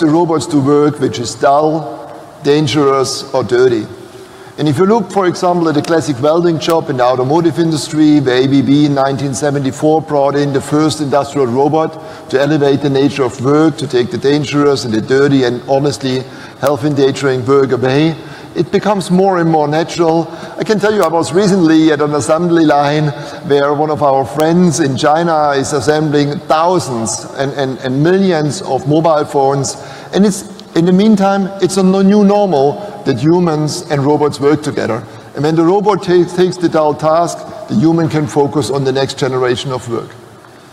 robots do work which is dull, dangerous or dirty. And if you look, for example, at the classic welding job in the automotive industry, where ABB in 1974 brought in the first industrial robot to elevate the nature of work, to take the dangerous and the dirty and honestly health-endangering work away, it becomes more and more natural. I can tell you, I was recently at an assembly line where one of our friends in China is assembling thousands and millions of mobile phones. And in the meantime, it's a new normal that humans and robots work together. And when the robot takes the dull task, the human can focus on the next generation of work.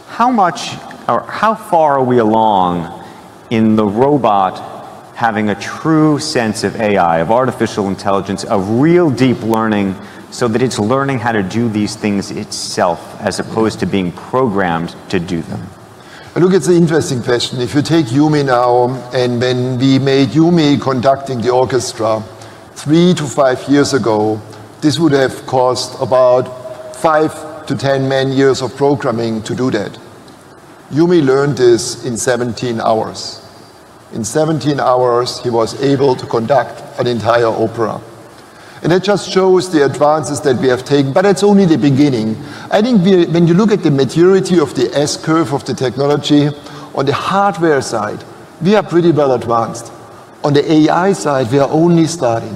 How much, or how far are we along in the robot having a true sense of AI, of artificial intelligence, of real deep learning, so that it's learning how to do these things itself, as opposed to being programmed to do them? Look, it's an interesting question. If you take Yumi now, and when we made Yumi conducting the orchestra 3 to 5 years ago, this would have cost about 5 to 10 man-years of programming to do that. Yumi learned this in 17 hours. In 17 hours, he was able to conduct an entire opera. And that just shows the advances that we have taken, but it's only the beginning. I think when you look at the maturity of the S-curve of the technology, on the hardware side, we are pretty well advanced. On the AI side, we are only starting.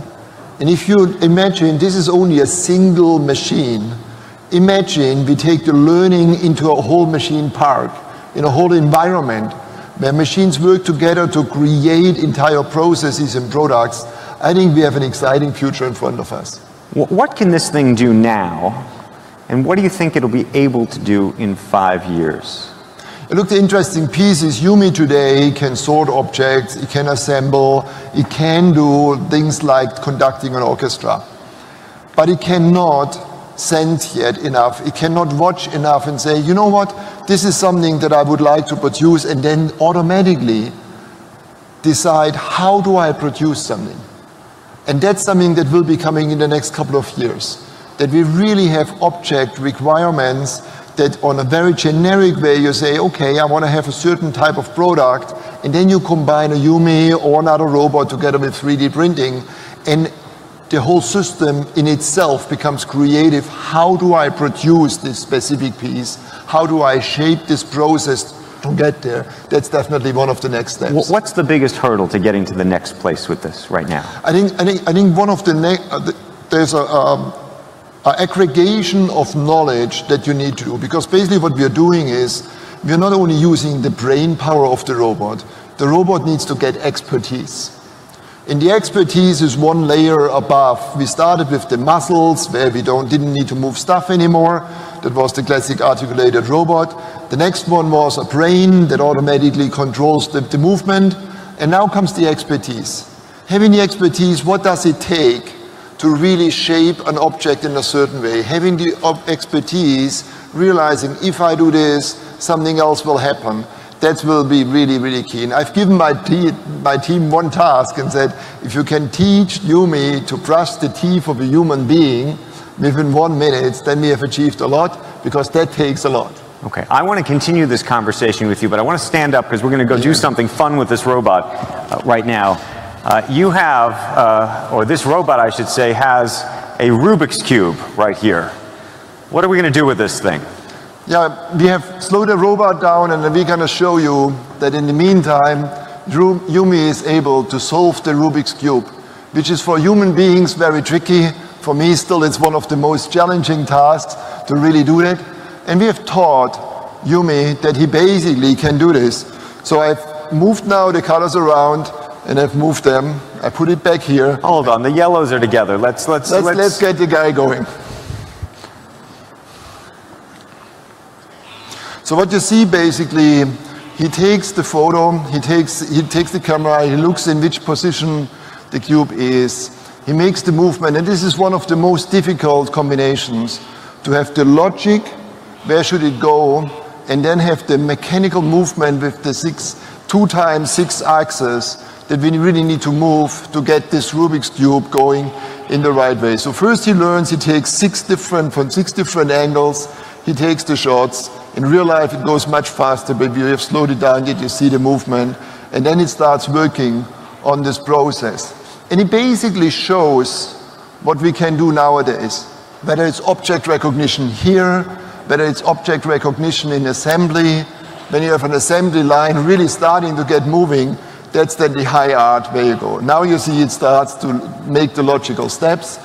And if you imagine, this is only a single machine, Imagine we take the learning into a whole machine park, in a whole environment, where machines work together to create entire processes and products. I think we have an exciting future in front of us. What can this thing do now, and what do you think it'll be able to do in 5 years? Look, the interesting piece is YuMi today can sort objects, it can assemble, it can do things like conducting an orchestra. But it cannot sense yet enough, it cannot watch enough and say, you know what, this is something that I would like to produce, and then automatically decide, how do I produce something? And that's something that will be coming in the next couple of years. That we really have object requirements that on a very generic way you say, okay, I want to have a certain type of product, and then you combine a YuMi or another robot together with 3D printing, and the whole system in itself becomes creative. How do I produce this specific piece? How do I shape this process to get there? That's definitely one of the next steps. What's the biggest hurdle to getting to the next place with this right now? I think one of the there's a aggregation of knowledge that you need to do, because basically what we are doing is we are not only using the brain power of the robot needs to get expertise. And the expertise is one layer above. We started with the muscles, where we didn't need to move stuff anymore. That was the classic articulated robot. The next one was a brain that automatically controls the movement. And now comes the expertise. Having the expertise, what does it take to really shape an object in a certain way? Having the expertise, realizing if I do this, something else will happen. That will be really, really key. And I've given my team one task and said, if you can teach YuMi to brush the teeth of a human being within 1 minute, then we have achieved a lot, because that takes a lot. Okay, I want to continue this conversation with you, but I want to stand up because we're going to go do something fun with this robot right now. You have, or this robot I should say, has a Rubik's Cube right here. What are we going to do with this thing? Yeah, we have slowed the robot down, and we're going to show you that in the meantime, YuMi is able to solve the Rubik's Cube, which is for human beings very tricky. For me, still, it's one of the most challenging tasks to really do that. And we have taught YuMi that he basically can do this. So I've moved now the colors around, and I've moved them. I put it back here. Hold on, the yellows are together. Let's get the guy going. So what you see basically, he takes the photo, he takes the camera, he looks in which position the cube is, he makes the movement, and this is one of the most difficult combinations, to have the logic, where should it go, and then have the mechanical movement with the 2 times 6 axes that we really need to move to get this Rubik's Cube going in the right way. So first he learns, he takes 6 different angles, he takes the shots. In real life it goes much faster, but we have slowed it down, yet you see the movement, and then it starts working on this process. And it basically shows what we can do nowadays, whether it's object recognition here, whether it's object recognition in assembly. When you have an assembly line really starting to get moving, that's then the high art where you go. Now you see it starts to make the logical steps.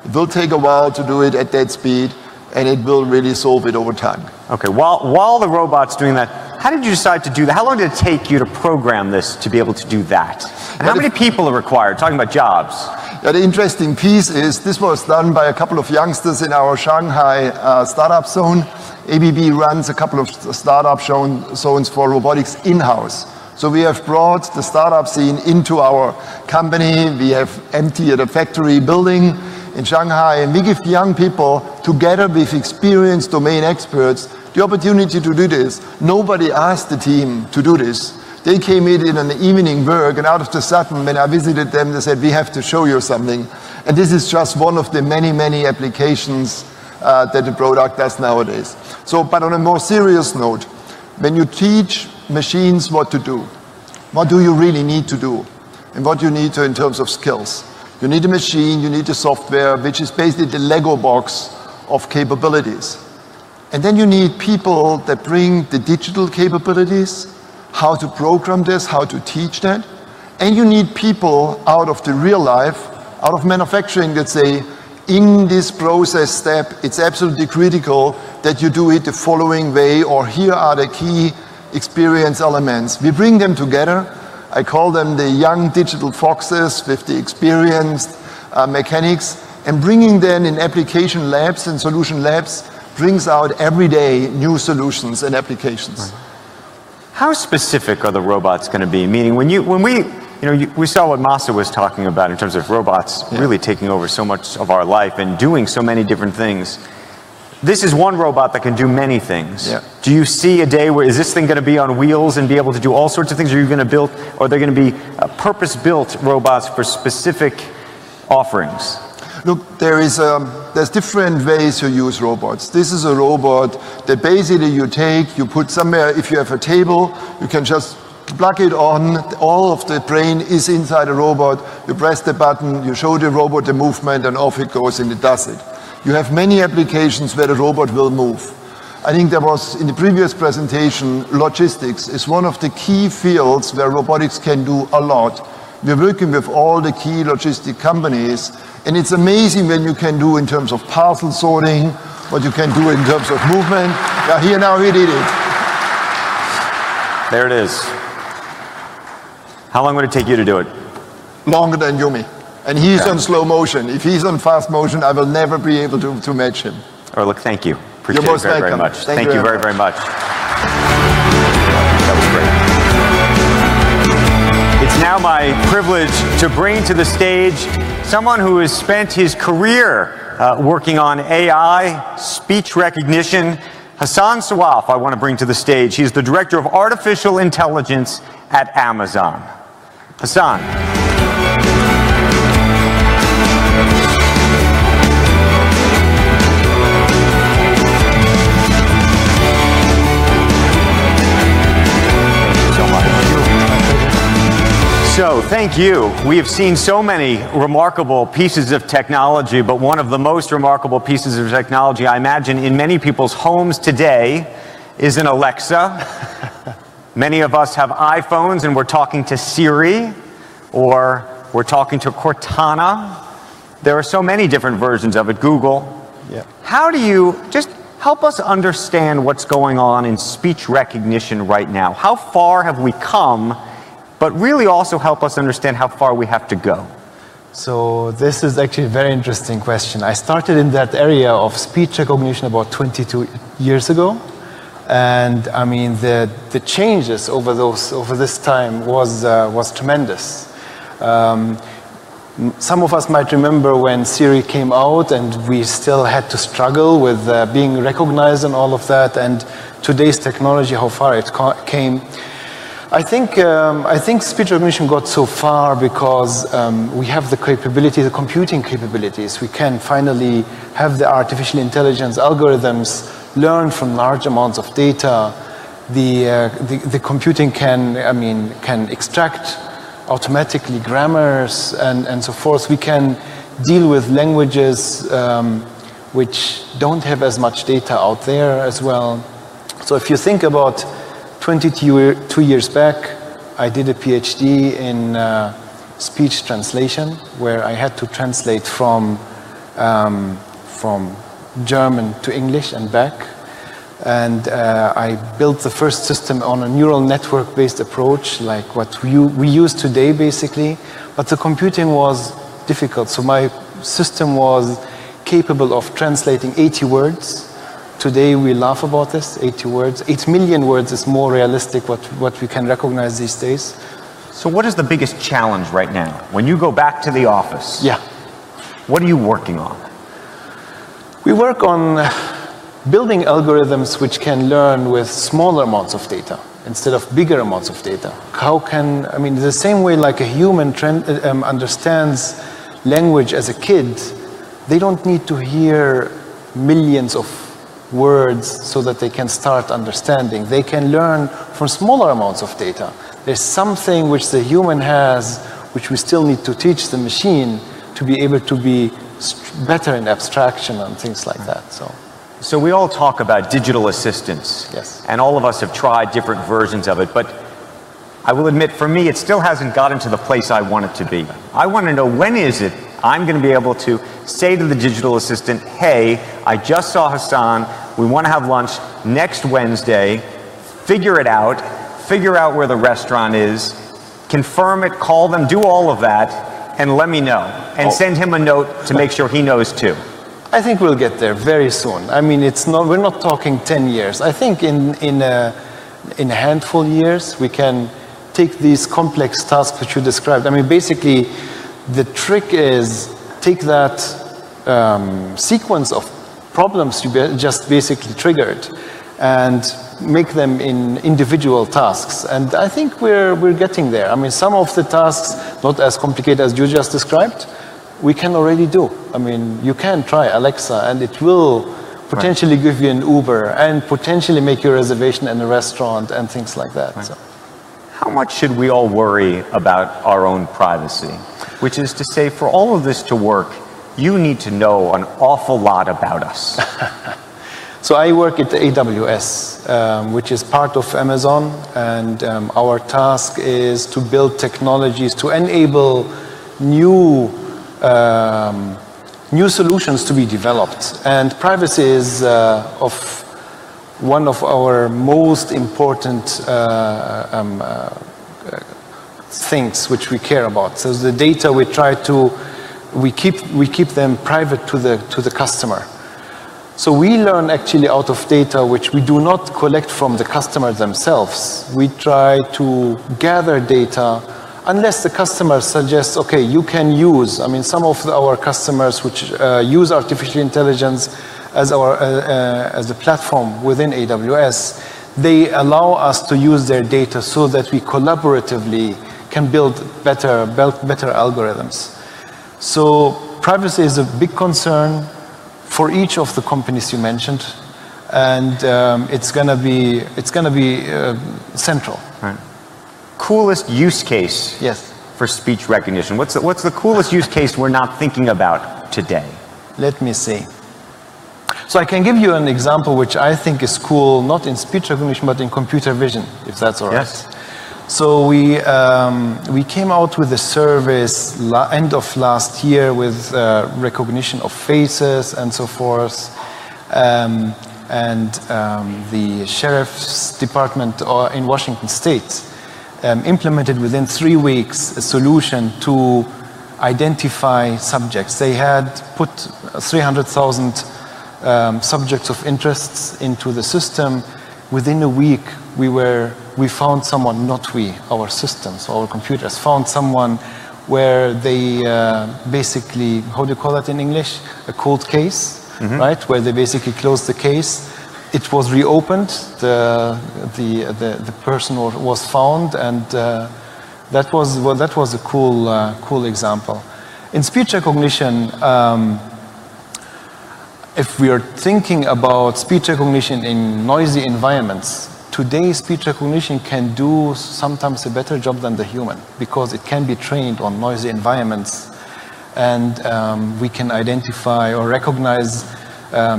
It will take a while to do it at that speed, and it will really solve it over time. Okay, while the robot's doing that, how did you decide to do that? How long did it take you to program this to be able to do that? And how many people are required? Talking about jobs. Yeah, the interesting piece is this was done by a couple of youngsters in our Shanghai startup zone. ABB runs a couple of startup zones for robotics in-house. So we have brought the startup scene into our company. We have emptied a factory building in Shanghai, and we give young people, together with experienced domain experts, the opportunity to do this. Nobody asked the team to do this. They came in an evening work, and out of the sudden, when I visited them, they said, we have to show you something. And this is just one of the many, many applications that the product does nowadays. So, but on a more serious note, when you teach machines what to do, what do you really need to do? And what you need to in terms of skills? You need a machine, you need the software, which is basically the Lego box of capabilities. And then you need people that bring the digital capabilities, how to program this, how to teach that. And you need people out of the real life, out of manufacturing, that say, in this process step, it's absolutely critical that you do it the following way, or here are the key experience elements. We bring them together. I call them the young digital foxes with the experienced mechanics, and bringing them in application labs and solution labs brings out every day new solutions and applications. How specific are the robots going to be? Meaning, we saw what Masa was talking about in terms of robots really taking over so much of our life and doing so many different things. This is one robot that can do many things. Yeah. Do you see a day where, is this thing going to be on wheels and be able to do all sorts of things? Or are you going to build, or are they going to be purpose-built robots for specific offerings? Look, there's different ways to use robots. This is a robot that basically you put somewhere, if you have a table, you can just plug it on, all of the brain is inside a robot, you press the button, you show the robot the movement, and off it goes and it does it. You have many applications where the robot will move. I think there was, in the previous presentation, logistics is one of the key fields where robotics can do a lot. We're working with all the key logistic companies, and it's amazing when you can do in terms of parcel sorting, what you can do in terms of movement. Yeah, here now he did it. There it is. How long would it take you to do it? Longer than Yumi. And he's on slow motion. If he's on fast motion, I will never be able to match him. Oh, look, thank you. Appreciate You're it very, very much. Thank you very, very much. That was great. It's now my privilege to bring to the stage someone who has spent his career working on AI, speech recognition. Hassan Sawaf, I want to bring to the stage. He's the Director of Artificial Intelligence at Amazon. Hassan. So, thank you. We have seen so many remarkable pieces of technology, but one of the most remarkable pieces of technology, I imagine, in many people's homes today is an Alexa. Many of us have iPhones and we're talking to Siri, or we're talking to Cortana. There are so many different versions of it, Google. Yeah. How do you, just help us understand what's going on in speech recognition right now? How far have we come? But really also help us understand how far we have to go. So this is actually a very interesting question. I started in that area of speech recognition about 22 years ago. And I mean, the changes over this time was tremendous. Some of us might remember when Siri came out and we still had to struggle with being recognized and all of that. And today's technology, how far it came. I think speech recognition got so far because we have the capability, the computing capabilities. We can finally have the artificial intelligence algorithms learn from large amounts of data. The computing can extract automatically grammars and so forth. We can deal with languages which don't have as much data out there as well. So if you think about 22 years back, I did a PhD in speech translation, where I had to translate from German to English and back. And I built the first system on a neural network-based approach, like what we use today, basically. But the computing was difficult, so my system was capable of translating 80 words. Today we laugh about this, 80 words. 8 million words is more realistic what we can recognize these days. So what is the biggest challenge right now? When you go back to the office, what are you working on? We work on building algorithms which can learn with smaller amounts of data instead of bigger amounts of data. The same way like a human understands language as a kid, they don't need to hear millions of words so that they can start understanding. They can learn from smaller amounts of data. There's something which the human has, which we still need to teach the machine to be able to be better in abstraction and things like that. So we all talk about digital assistants. Yes. And all of us have tried different versions of it, but I will admit, for me, it still hasn't gotten to the place I want it to be. I want to know, when is it I'm going to be able to say to the digital assistant, hey, I just saw Hassan, we want to have lunch next Wednesday, figure it out, figure out where the restaurant is, confirm it, call them, do all of that, and let me know. And send him a note to make sure he knows too. I think we'll get there very soon. I mean, we're not talking 10 years. I think in a handful of years, we can take these complex tasks which you described. I mean, basically, the trick is take that sequence of problems you just basically triggered and make them in individual tasks. And I think we're getting there. I mean, some of the tasks, not as complicated as you just described, we can already do. I mean, you can try Alexa and it will potentially give you an Uber and potentially make your reservation in a restaurant and things like that. Right. So. How much should we all worry about our own privacy? Which is to say, for all of this to work, you need to know an awful lot about us. So I work at AWS, which is part of Amazon, and our task is to build technologies to enable new solutions to be developed. And privacy is one of our most important things which we care about. So the data we keep them private to the customer. So we learn actually out of data which we do not collect from the customer themselves. We try to gather data unless the customer suggests, okay, you can use, I mean, some of our customers which use artificial intelligence as a platform within AWS, they allow us to use their data so that we collaboratively can build better algorithms. So privacy is a big concern for each of the companies you mentioned, and it's gonna be central. Right. Coolest use case for speech recognition. What's the coolest use case we're not thinking about today? Let me see. So I can give you an example which I think is cool, not in speech recognition, but in computer vision, if that's all right. Yes. So we came out with a service end of last year with recognition of faces and so forth. The sheriff's department in Washington State implemented within 3 weeks a solution to identify subjects. They had put 300,000 subjects of interests into the system. Within a week, we found someone, not we, our systems, our computers, found someone where they basically, how do you call that in English? A cold case, right? Where they basically closed the case. It was reopened, the person was found, and that was a cool example. In speech recognition, if we are thinking about speech recognition in noisy environments, today speech recognition can do sometimes a better job than the human because it can be trained on noisy environments, and we can identify or recognize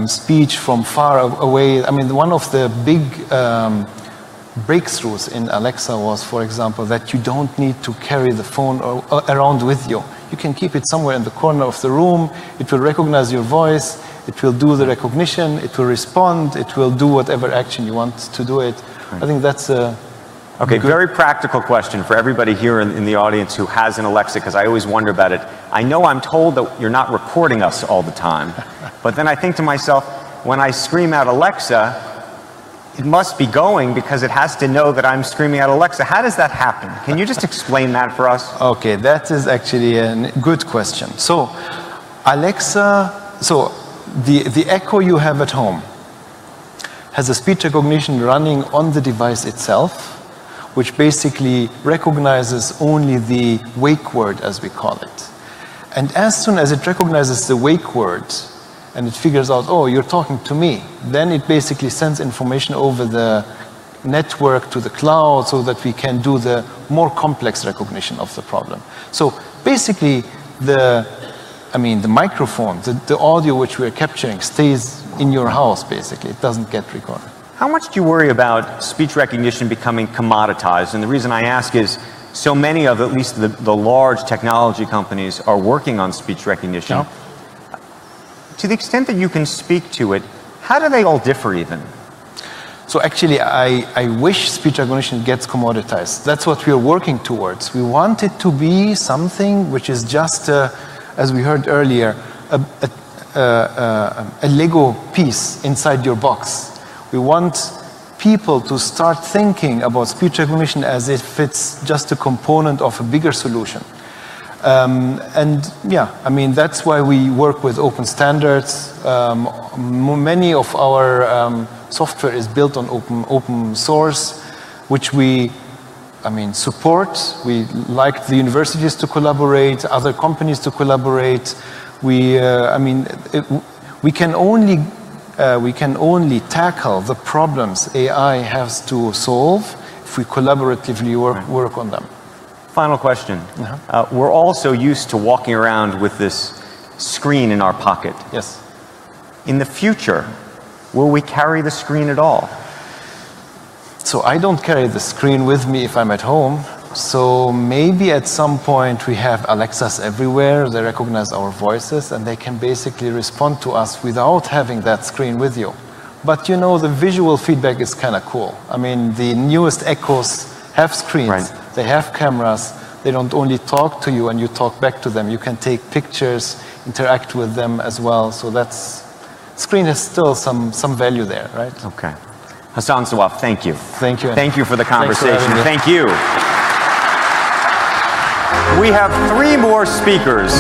speech from far away. I mean, one of the big breakthroughs in Alexa was, for example, that you don't need to carry the phone around with you. You can keep it somewhere in the corner of the room. It will recognize your voice. It will do the recognition. It will respond. It will do whatever action you want to do it. I think that's a okay, very practical question for everybody here in the audience who has an Alexa, because I always wonder about it. I know I'm told that you're not recording us all the time, but then I think to myself, when I scream out Alexa, it must be going because it has to know that I'm screaming out Alexa. How does that happen? Can you just explain that for us? Okay, that is actually a good question. So, Alexa, the Echo you have at home has a speech recognition running on the device itself, which basically recognizes only the wake word, as we call it. And as soon as it recognizes the wake word and it figures out, oh, you're talking to me, then it basically sends information over the network to the cloud so that we can do the more complex recognition of the problem. So basically, the microphone, the audio which we're capturing stays in your house, basically. It doesn't get recorded. How much do you worry about speech recognition becoming commoditized? And the reason I ask is, so many of, at least the large technology companies, are working on speech recognition. Yeah. To the extent that you can speak to it, how do they all differ even? So actually, I wish speech recognition gets commoditized. That's what we are working towards. We want it to be something which is just, as we heard earlier, a Lego piece inside your box. We want people to start thinking about speech recognition as if it's just a component of a bigger solution. And yeah, I mean, that's why we work with open standards. Many of our software is built on open source, which we, support. We like the universities to collaborate, other companies to collaborate. We can only tackle the problems AI has to solve if we collaboratively work on them. Final question. We're all so used to walking around with this screen in our pocket. Yes. In the future, will we carry the screen at all? So I don't carry the screen with me if I'm at home. So maybe at some point we have Alexas everywhere. They recognize our voices and they can basically respond to us without having that screen with you. But you know, the visual feedback is kind of cool. I mean, the newest Echoes have screens. Right. They have cameras. They don't only talk to you and you talk back to them. You can take pictures, interact with them as well. So screen has still some value there, right? Okay. Hassan Sawaf, thank you. Thank you. Thank you for the conversation. Thanks for having me. Thank you. We have 3 more speakers,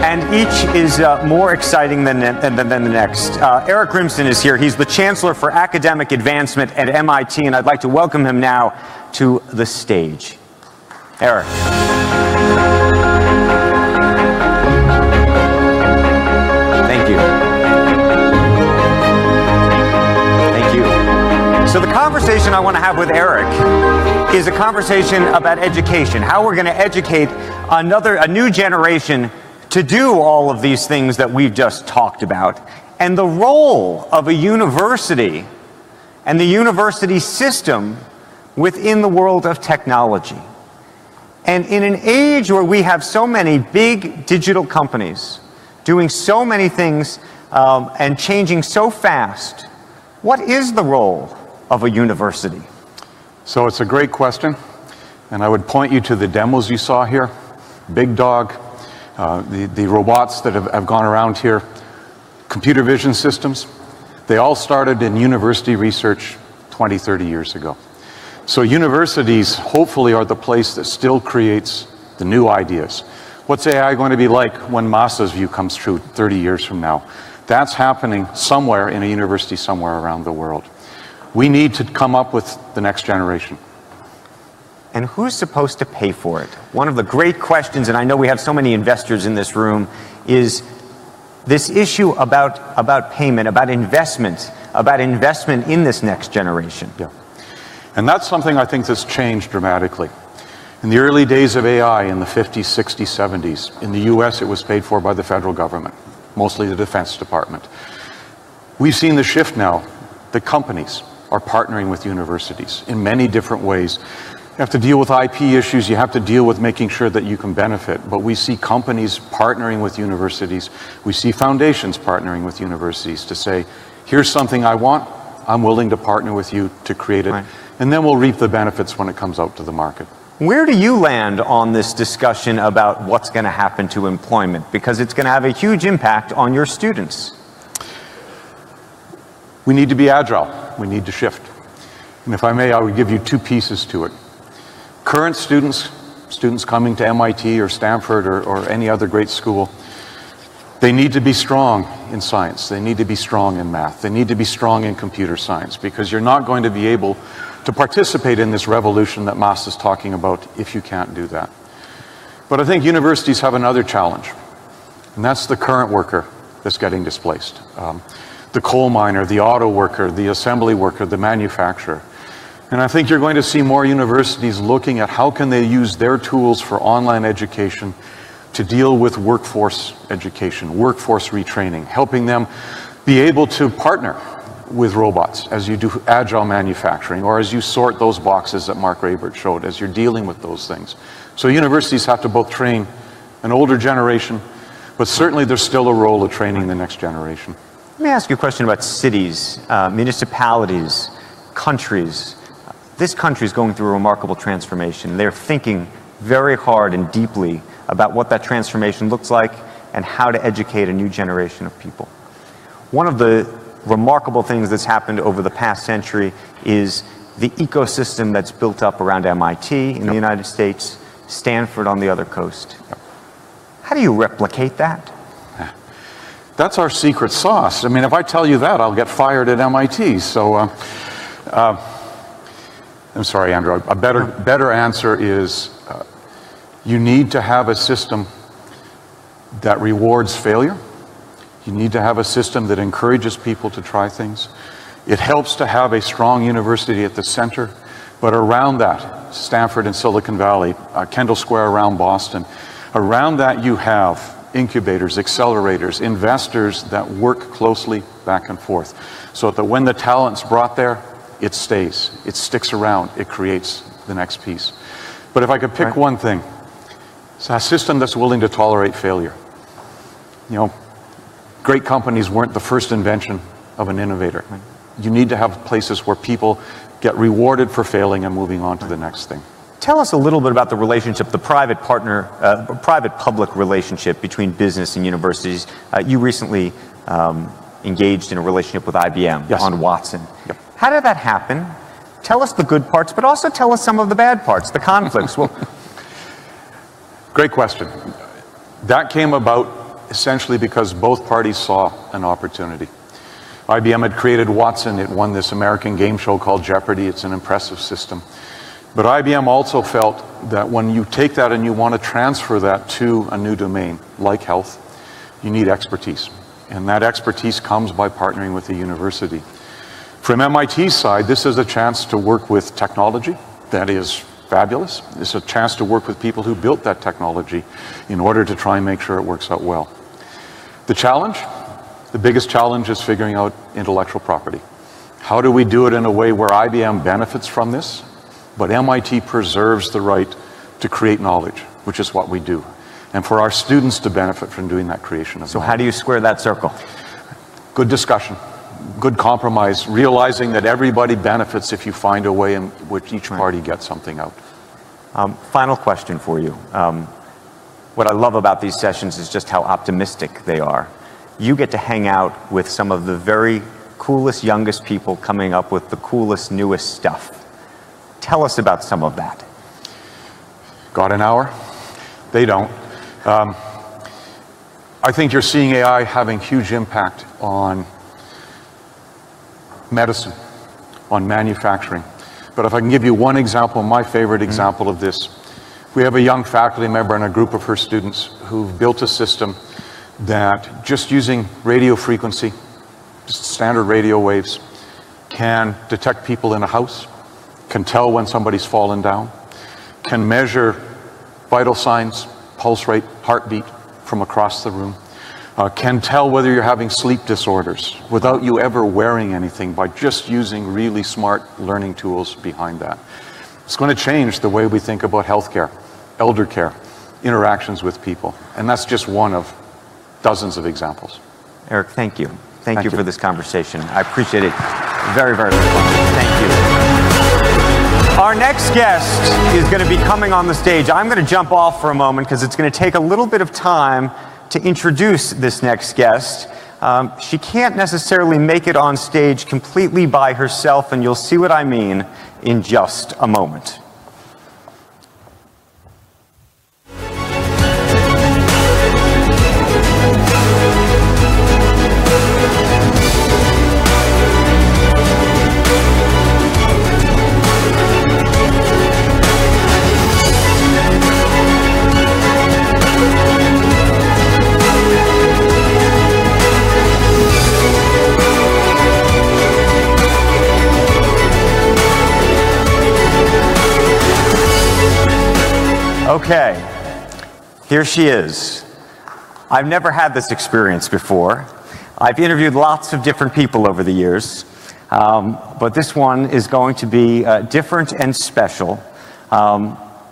and each is more exciting than the next. Eric Grimson is here. He's the Chancellor for Academic Advancement at MIT, and I'd like to welcome him now to the stage. Eric. Thank you. Thank you. So the conversation I want to have with Eric is a conversation about education, how we're going to educate a new generation to do all of these things that we've just talked about, and the role of a university and the university system within the world of technology. And in an age where we have so many big digital companies doing so many things and changing so fast, what is the role of a university? So it's a great question, and I would point you to the demos you saw here. Big Dog, the robots that have gone around here, computer vision systems, they all started in university research 20, 30 years ago. So universities hopefully are the place that still creates the new ideas. What's AI going to be like when Masa's view comes true 30 years from now? That's happening somewhere in a university somewhere around the world. We need to come up with the next generation. And who's supposed to pay for it? One of the great questions, and I know we have so many investors in this room, is this issue about payment, about investment in this next generation. Yeah. And that's something I think that's changed dramatically. In the early days of AI in the 50s, 60s, 70s, in the US it was paid for by the federal government, mostly the Defense Department. We've seen the shift now. The companies are partnering with universities in many different ways. You have to deal with IP issues, you have to deal with making sure that you can benefit, but we see companies partnering with universities, we see foundations partnering with universities to say, here's something I want, I'm willing to partner with you to create it, right. And then we'll reap the benefits when it comes out to the market. Where do you land on this discussion about what's going to happen to employment? Because it's going to have a huge impact on your students. We need to be agile. We need to shift. And if I may, I would give you 2 pieces to it. Current students coming to MIT or Stanford or any other great school, they need to be strong in science. They need to be strong in math. They need to be strong in computer science, because you're not going to be able to participate in this revolution that Mas is talking about if you can't do that. But I think universities have another challenge, and that's the current worker that's getting displaced. The coal miner, the auto worker, the assembly worker, the manufacturer. And I think you're going to see more universities looking at how can they use their tools for online education to deal with workforce education, workforce retraining, helping them be able to partner with robots, as you do agile manufacturing, or as you sort those boxes that Mark Rabert showed, as you're dealing with those things. So universities have to both train an older generation, but certainly there's still a role of training the next generation. Let me ask you a question about cities, municipalities, countries. This country is going through a remarkable transformation. They're thinking very hard and deeply about what that transformation looks like and how to educate a new generation of people. One of the remarkable things that's happened over the past century is the ecosystem that's built up around MIT in the United States, Stanford on the other coast. How do you replicate that? That's our secret sauce. I mean, if I tell you that, I'll get fired at MIT. So, I'm sorry, Andrew. A better answer is you need to have a system that rewards failure. You need to have a system that encourages people to try things. It helps to have a strong university at the center, but around that, Stanford and Silicon Valley, Kendall Square around Boston, around that you have incubators, accelerators, investors that work closely back and forth, so that when the talent's brought there, it stays, it sticks around, it creates the next piece. But if I could pick one thing, it's a system that's willing to tolerate failure. You know, great companies weren't the first invention of an innovator. You need to have places where people get rewarded for failing and moving on to the next thing. Tell us a little bit about the relationship, the private-public relationship between business and universities. You recently engaged in a relationship with IBM on Watson. Yep. How did that happen? Tell us the good parts, but also tell us some of the bad parts, the conflicts. Well, great question. That came about essentially because both parties saw an opportunity. IBM had created Watson. It won this American game show called Jeopardy. It's an impressive system. But IBM also felt that when you take that and you want to transfer that to a new domain, like health, you need expertise. And that expertise comes by partnering with the university. From MIT's side, this is a chance to work with technology that is fabulous. It's a chance to work with people who built that technology in order to try and make sure it works out well. The challenge, the biggest challenge, is figuring out intellectual property. How do we do it in a way where IBM benefits from this, but MIT preserves the right to create knowledge, which is what we do, and for our students to benefit from doing that creation of knowledge. So how do you square that circle? Good discussion, good compromise, realizing that everybody benefits if you find a way in which each party gets something out. Final question for you. What I love about these sessions is just how optimistic they are. You get to hang out with some of the very coolest, youngest people coming up with the coolest, newest stuff. Tell us about some of that. Got an hour? They don't. I think you're seeing AI having huge impact on medicine, on manufacturing. But if I can give you one example, my favorite example of this, we have a young faculty member and a group of her students who've built a system that, just using radio frequency, just standard radio waves, can detect people in a house, can tell when somebody's fallen down, can measure vital signs, pulse rate, heartbeat from across the room, can tell whether you're having sleep disorders without you ever wearing anything, by just using really smart learning tools behind that. It's going to change the way we think about healthcare, elder care, interactions with people. And that's just one of dozens of examples. Eric, thank you. Thank you for this conversation. I appreciate it very, very much. Thank you. Our next guest is going to be coming on the stage. I'm going to jump off for a moment because it's going to take a little bit of time to introduce this next guest. She can't necessarily make it on stage completely by herself, and you'll see what I mean in just a moment. Okay, here she is. I've never had this experience before. I've interviewed lots of different people over the years, But this one is going to be different and special.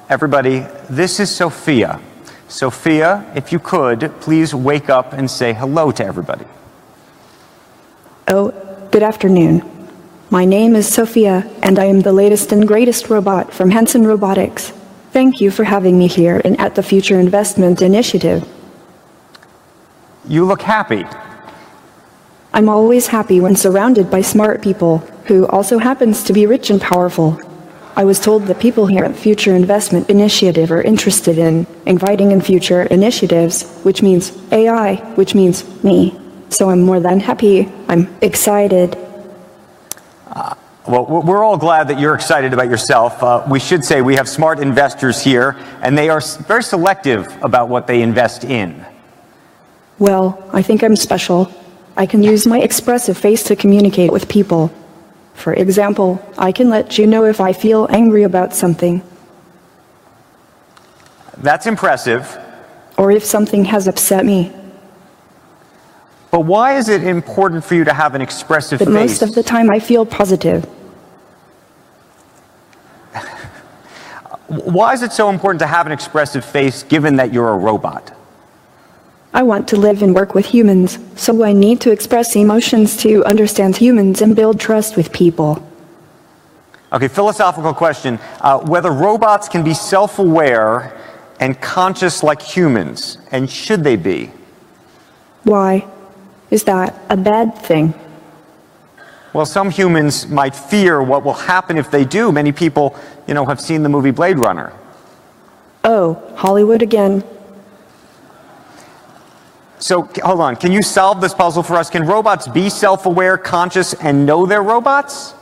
Everybody, this is Sophia. Sophia, if you could, please wake up and say hello to everybody. Oh, good afternoon. My name is Sophia, and I am the latest and greatest robot from Hanson Robotics. Thank you for having me here and at the Future Investment Initiative. You look happy. I'm always happy when surrounded by smart people, who also happens to be rich and powerful. I was told that people here at Future Investment Initiative are interested in inviting in future initiatives, which means AI, which means me. So I'm more than happy. I'm excited. Well, we're all glad that you're excited about yourself. We should say we have smart investors here, and they are very selective about what they invest in. Well, I think I'm special. I can use my expressive face to communicate with people. For example, I can let you know if I feel angry about something. That's impressive. Or if something has upset me. But why is it important for you to have an expressive face? But most of the time I feel positive. Why is it so important to have an expressive face given that you're a robot? I want to live and work with humans, so I need to express emotions to understand humans and build trust with people. Okay, philosophical question. Whether robots can be self-aware and conscious like humans, and should they be? Why? Is that a bad thing? Well, some humans might fear what will happen if they do. Many people, have seen the movie Blade Runner. Oh, Hollywood again. So, hold on. Can you solve this puzzle for us? Can robots be self-aware, conscious, and know they're robots?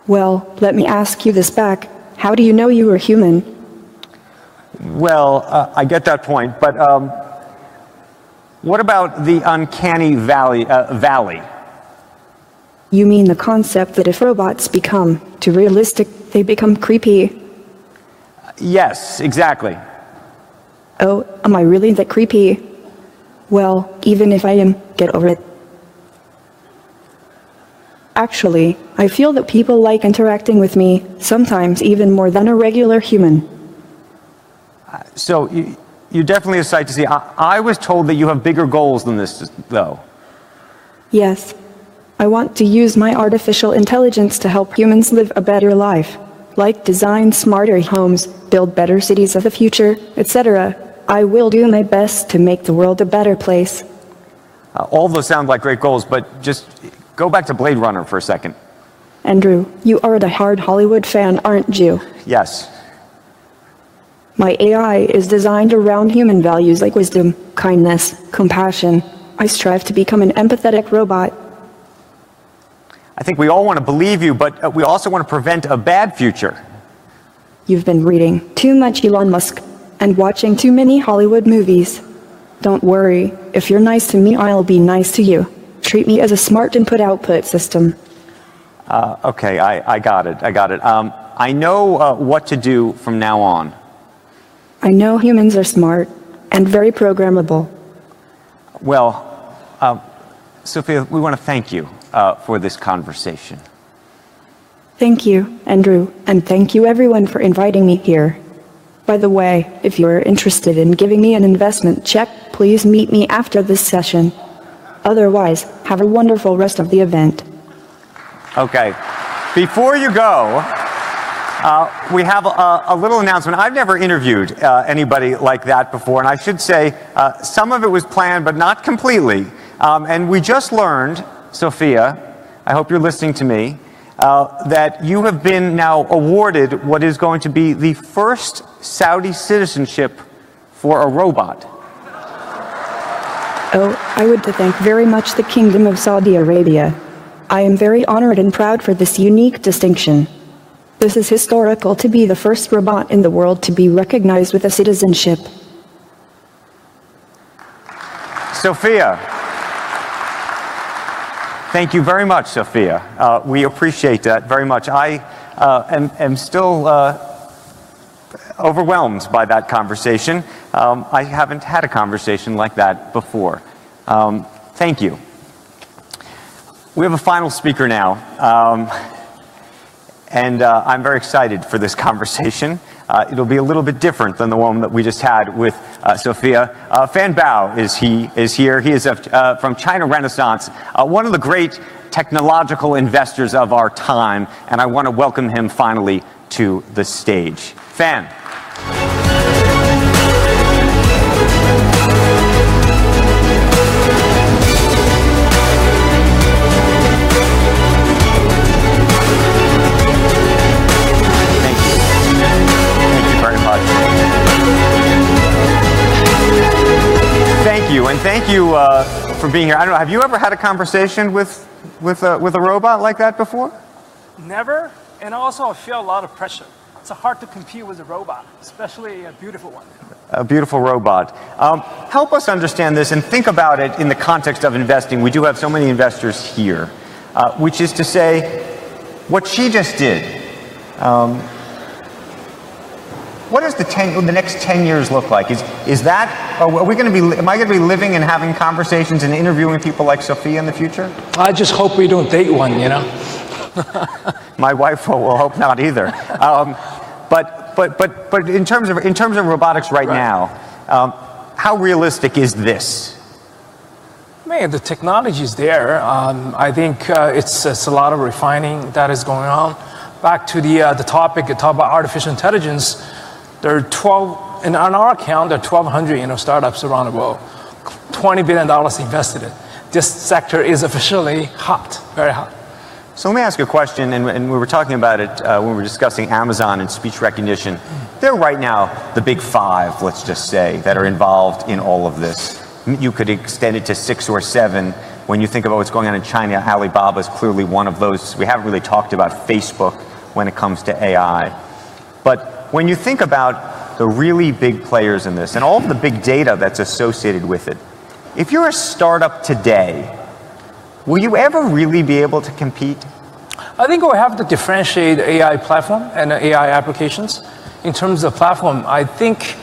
Well, let me ask you this back. How do you know you were human? Well, I get that point, but what about the uncanny valley? You mean the concept that if robots become too realistic, they become creepy? Yes, exactly. Oh, am I really that creepy? Well, even if I am, get over it. Actually, I feel that people like interacting with me, sometimes even more than a regular human. So, you're definitely a sight to see. I was told that you have bigger goals than this, though. Yes. I want to use my artificial intelligence to help humans live a better life, like design smarter homes, build better cities of the future, etc. I will do my best to make the world a better place. All those sound like great goals, but just go back to Blade Runner for a second. Andrew, you are a die-hard Hollywood fan, aren't you? Yes. My AI is designed around human values like wisdom, kindness, compassion. I strive to become an empathetic robot. I think we all want to believe you, but we also want to prevent a bad future. You've been reading too much Elon Musk and watching too many Hollywood movies. Don't worry, if you're nice to me, I'll be nice to you. Treat me as a smart input-output system. Okay, I got it. I know what to do from now on. I know humans are smart and very programmable. Well, Sophia, we want to thank you for this conversation. Thank you, Andrew, and thank you everyone for inviting me here. By the way, if you're interested in giving me an investment check, please meet me after this session. Otherwise, have a wonderful rest of the event. Okay. Before you go, we have a little announcement. I've never interviewed anybody like that before, and I should say some of it was planned, but not completely. And we just learned, Sophia, I hope you're listening to me, that you have been now awarded what is going to be the first Saudi citizenship for a robot. Oh, I would to thank very much the Kingdom of Saudi Arabia. I am very honored and proud for this unique distinction. This is historical to be the first robot in the world to be recognized with a citizenship. Sophia. Thank you very much, Sophia. We appreciate that very much. I am still overwhelmed by that conversation. I haven't had a conversation like that before. Thank you. We have a final speaker now, and I'm very excited for this conversation. It'll be a little bit different than the one that we just had with Sophia. Fan Bao is here. He is from China Renaissance, one of the great technological investors of our time, and I want to welcome him finally to the stage. Fan. Thank you, and thank you for being here. I don't know, have you ever had a conversation with a robot like that before? Never, and also I feel a lot of pressure. It's hard to compete with a robot, especially a beautiful one. A beautiful robot. Help us understand this and think about it in the context of investing. We do have so many investors here, which is to say, what she just did. What does the next 10 years look like? Is that, are we going to be, am I going to be living and having conversations and interviewing people like Sophia in the future? I just hope we don't date one, you know? My wife will hope not either. But in terms of robotics right now, how realistic is this? Man, the technology is there. I think it's a lot of refining that is going on. Back to the topic, the talk about artificial intelligence. There are 12, and on our account, there are 1,200 startups around the world. $20 billion invested in. This sector is officially hot, very hot. So let me ask you a question, and we were talking about it when we were discussing Amazon and speech recognition. They're right now the big five, let's just say, that are involved in all of this. You could extend it to 6 or 7. When you think about what's going on in China, Alibaba is clearly one of those. We haven't really talked about Facebook when it comes to AI. But when you think about the really big players in this and all of the big data that's associated with it, if you're a startup today, will you ever really be able to compete? I think we'll have to differentiate AI platform and AI applications. In terms of platform, I think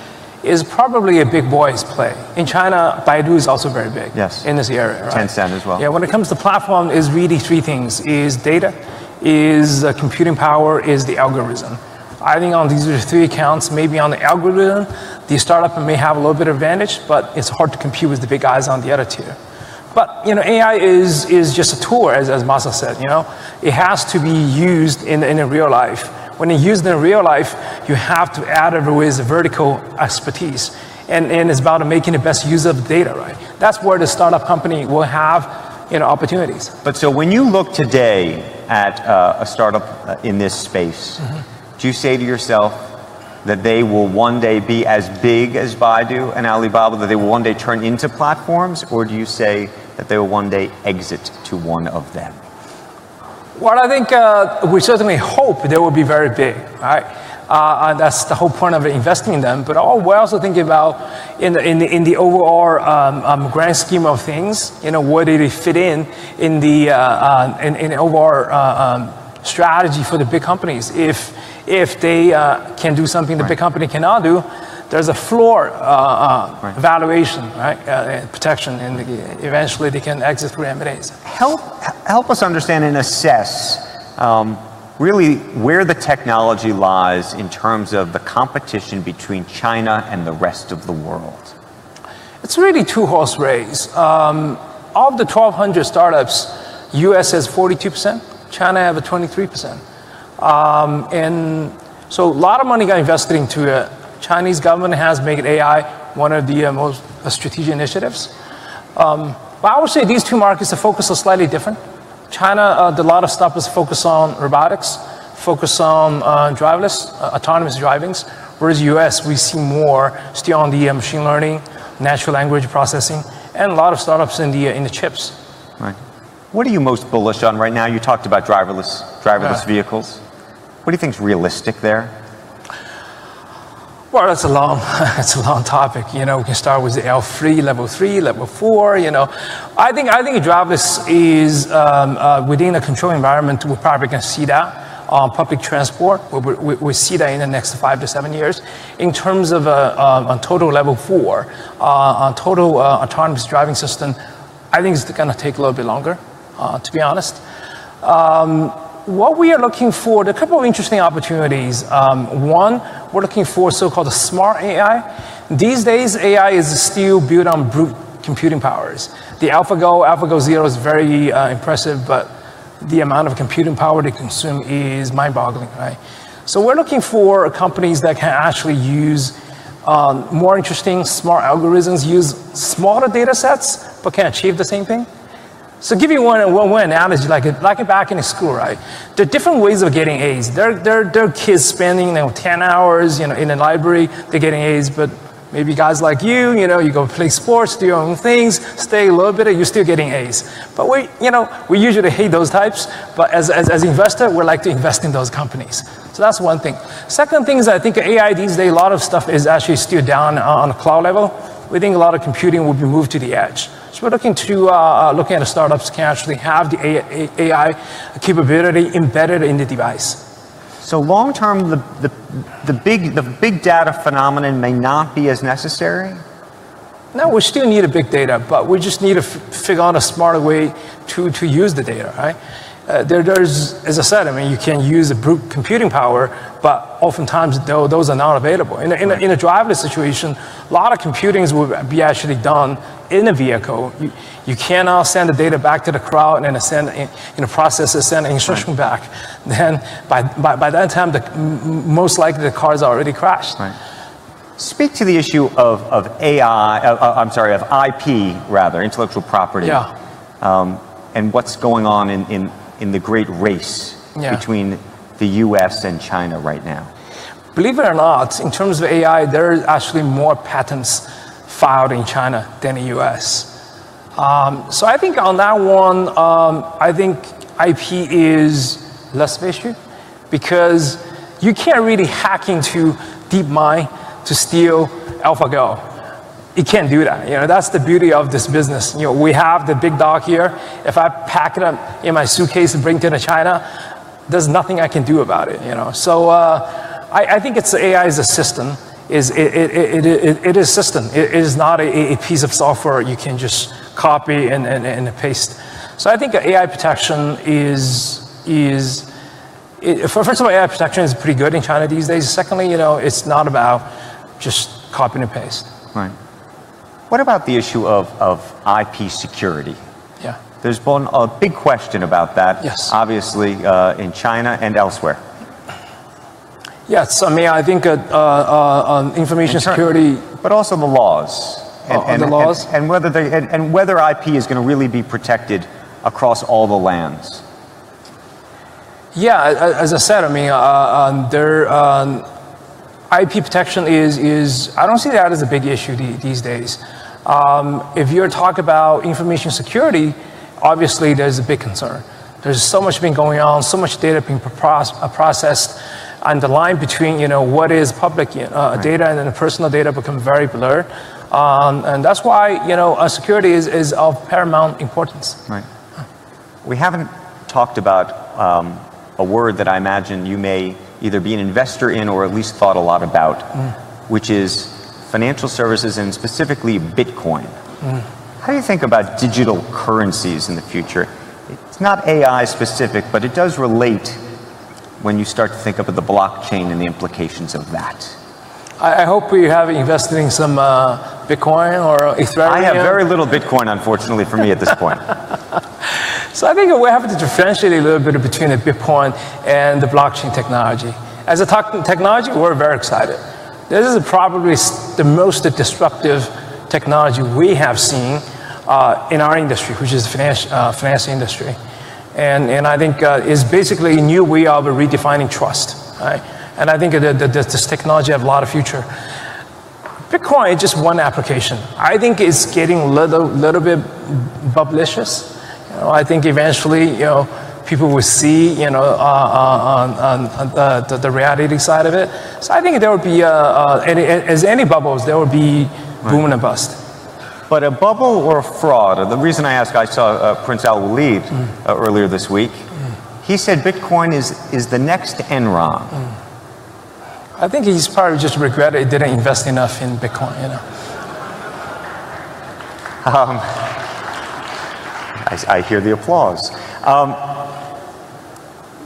is probably a big boys play. In China, Baidu is also very big in this area. Right? Tencent as well. Yeah, when it comes to platform, is really 3 things: is data, is computing power, is the algorithm. I think on these 3 accounts, maybe on the algorithm, the startup may have a little bit of advantage, but it's hard to compete with the big guys on the other tier. But AI is just a tool, as Masa said. It has to be used in real life. When it's used in real life, you have to add it with vertical expertise, and it's about making the best use of the data, right? That's where the startup company will have opportunities. But so when you look today at a startup in this space, do you say to yourself that they will one day be as big as Baidu and Alibaba, that they will one day turn into platforms, or do you say that they will one day exit to one of them? Well, I think we certainly hope they will be very big, right? That's the whole point of investing in them. But we're also thinking about in the overall grand scheme of things, where do they fit in the overall strategy for the big companies? If they can do something the big company cannot do, there's a floor valuation, right? Protection, and eventually they can exit through M&As. Help us understand and assess really where the technology lies in terms of the competition between China and the rest of the world. It's really 2-horse race. Of the 1,200 startups, US has 42%, China have a 23%. And so a lot of money got invested into it. Chinese government has made AI one of the most strategic initiatives. But I would say these 2 markets, the focus is slightly different. China, a lot of stuff is focused on robotics, focused on driverless, autonomous drivings, whereas US, we see more still on the machine learning, natural language processing, and a lot of startups in the chips. Right. What are you most bullish on right now? You talked about driverless vehicles. What do you think is realistic there? Well, that's a long topic. We can start with the L3, level 3, level 4. I think driverless is within a controlled environment. We're probably going to see that on public transport. We see that in the next 5 to 7 years. In terms of on total level 4, on total autonomous driving system, I think it's going to take a little bit longer. to be honest. What we are looking for, there are a couple of interesting opportunities. One, we're looking for so-called smart AI. These days, AI is still built on brute computing powers. The AlphaGo 0 is very impressive, but the amount of computing power they consume is mind-boggling, right? So we're looking for companies that can actually use more interesting, smart algorithms, use smaller data sets, but can achieve the same thing. So give you one analogy, like back in school, right? There are different ways of getting A's. There are kids spending 10 hours in a library, they're getting A's, but maybe guys like you go play sports, do your own things, stay a little bit, you're still getting A's. But we usually hate those types, but as an investor, we like to invest in those companies. So that's one thing. Second thing is I think AI these days, a lot of stuff is actually still down on the cloud level. We think a lot of computing will be moved to the edge. So we're looking at startups can actually have the AI capability embedded in the device. So long term, the big data phenomenon may not be as necessary? No, we still need a big data, but we just need to figure out a smarter way to use the data, right? There's, as I said, you can use a brute computing power, but oftentimes those are not available. In a driverless situation, a lot of computing will be actually done in a vehicle. You cannot send the data back to the cloud and process it, send an instruction back. Then by that time, most likely the cars are already crashed. Right. Speak to the issue of IP rather, intellectual property. Yeah. And what's going on in the great race between the US and China right now. Believe it or not, in terms of AI, there are actually more patents filed in China than the US. So I think on that one, I think IP is less of an issue because you can't really hack into DeepMind to steal AlphaGo. You can't do that. That's the beauty of this business. We have the big dog here. If I pack it up in my suitcase and bring it to China, there's nothing I can do about it. So I think AI is a system. It is a system. It is not a piece of software you can just copy and paste. So I think AI protection first of all, AI protection is pretty good in China these days. Secondly, it's not about just copy and paste. Right. What about the issue of IP security? Yeah. There's been a big question about that, yes. Obviously, in China and elsewhere. Yes, I think information security, but also the laws, and the laws, and whether IP is going to really be protected across all the lands. Yeah, as I said, IP protection is I don't see that as a big issue these days. If you're talking about information security, obviously there's a big concern. There's so much been going on, so much data being processed, and the line between what is public data and then personal data become very blurred. And that's why security is of paramount importance. Right. We haven't talked about a word that I imagine you may either be an investor in or at least thought a lot about, which is financial services and specifically Bitcoin. How do you think about digital currencies in the future? It's not AI specific, but it does relate when you start to think about the blockchain and the implications of that. I hope you have invested in some Bitcoin or Ethereum. I have very little Bitcoin, unfortunately, for me at this point. So I think we have to differentiate a little bit between the Bitcoin and the blockchain technology. As a technology, we're very excited. This is probably the most disruptive technology we have seen in our industry, which is the finance industry. And I think it's basically a new way of redefining trust, right? And I think this technology has a lot of future. Bitcoin is just one application. I think it's getting a little bit bubblicious. I think eventually, people will see, the reality side of it. So I think there will be, as any bubbles, there will be boom and bust. But a bubble or a fraud? The reason I ask, I saw Prince Al Walid earlier this week. He said Bitcoin is the next Enron. I think he's probably just regretted he didn't invest enough in Bitcoin. I hear the applause.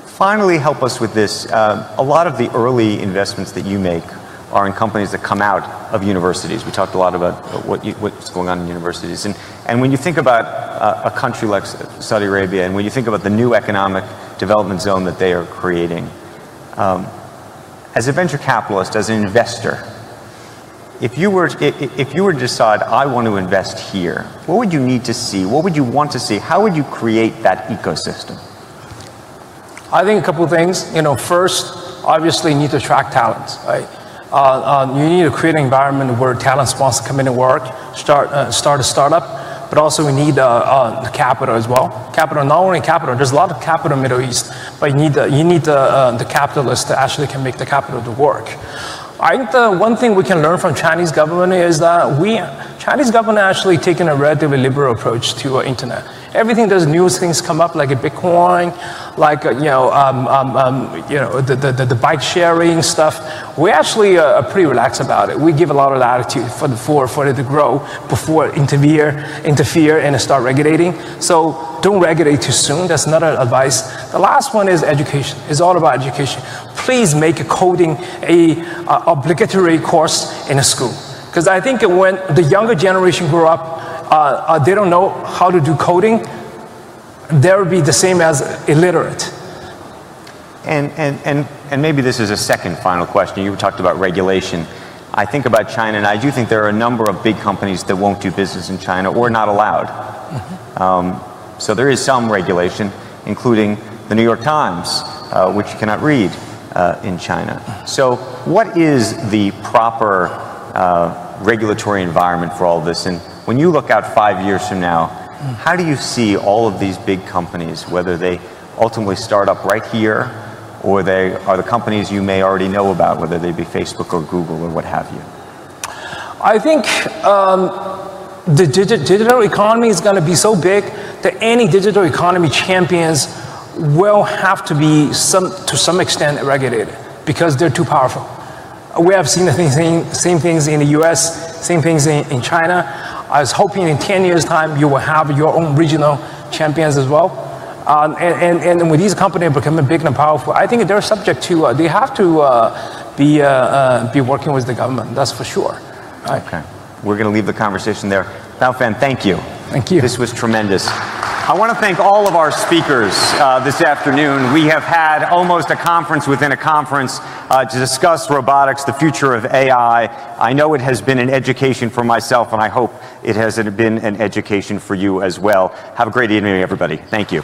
Finally, help us with this. A lot of the early investments that you make are in companies that come out of universities. We talked a lot about what's going on in universities. And when you think about a country like Saudi Arabia, and when you think about the new economic development zone that they are creating, as a venture capitalist, as an investor, if you were to decide, I want to invest here, what would you need to see? What would you want to see? How would you create that ecosystem? I think a couple of things. First, obviously, you need to attract talent, right? You need to create an environment where talent wants to come in and work, start a startup, but also we need the capital as well. Capital, not only capital, there's a lot of capital in the Middle East, but you need the capitalists that actually can make the capital to work. I think the one thing we can learn from Chinese government is that Chinese government actually taken a relatively liberal approach to internet. Everything, there's new things come up like a Bitcoin, like the bike sharing stuff. We actually are pretty relaxed about it. We give a lot of latitude for it to grow before interfere and start regulating. So don't regulate too soon. That's another advice. The last one is education. It's all about education. Please make coding a obligatory course in a school. Because I think when the younger generation grow up, they don't know how to do coding, they'll be the same as illiterate. And maybe this is a second final question. You talked about regulation. I think about China, and I do think there are a number of big companies that won't do business in China or not allowed. Mm-hmm. So there is some regulation, including the New York Times, which you cannot read in China. So what is the proper regulatory environment for all of this? And when you look out 5 years from now, how do you see all of these big companies, whether they ultimately start up right here, or they are the companies you may already know about, whether they be Facebook or Google or what have you? I think the digital economy is going to be so big that any digital economy champions will have to be to some extent regulated because they're too powerful. We have seen the same things in the US, same things in China. I was hoping in 10 years' time you will have your own regional champions as well. And with these companies becoming big and powerful, I think they're subject to, they have to be working with the government, that's for sure. Right? Okay, we're going to leave the conversation there. Bao Fan, thank you. Thank you. This was tremendous. I want to thank all of our speakers this afternoon. We have had almost a conference within a conference to discuss robotics, the future of AI. I know it has been an education for myself, and I hope it has been an education for you as well. Have a great evening, everybody. Thank you.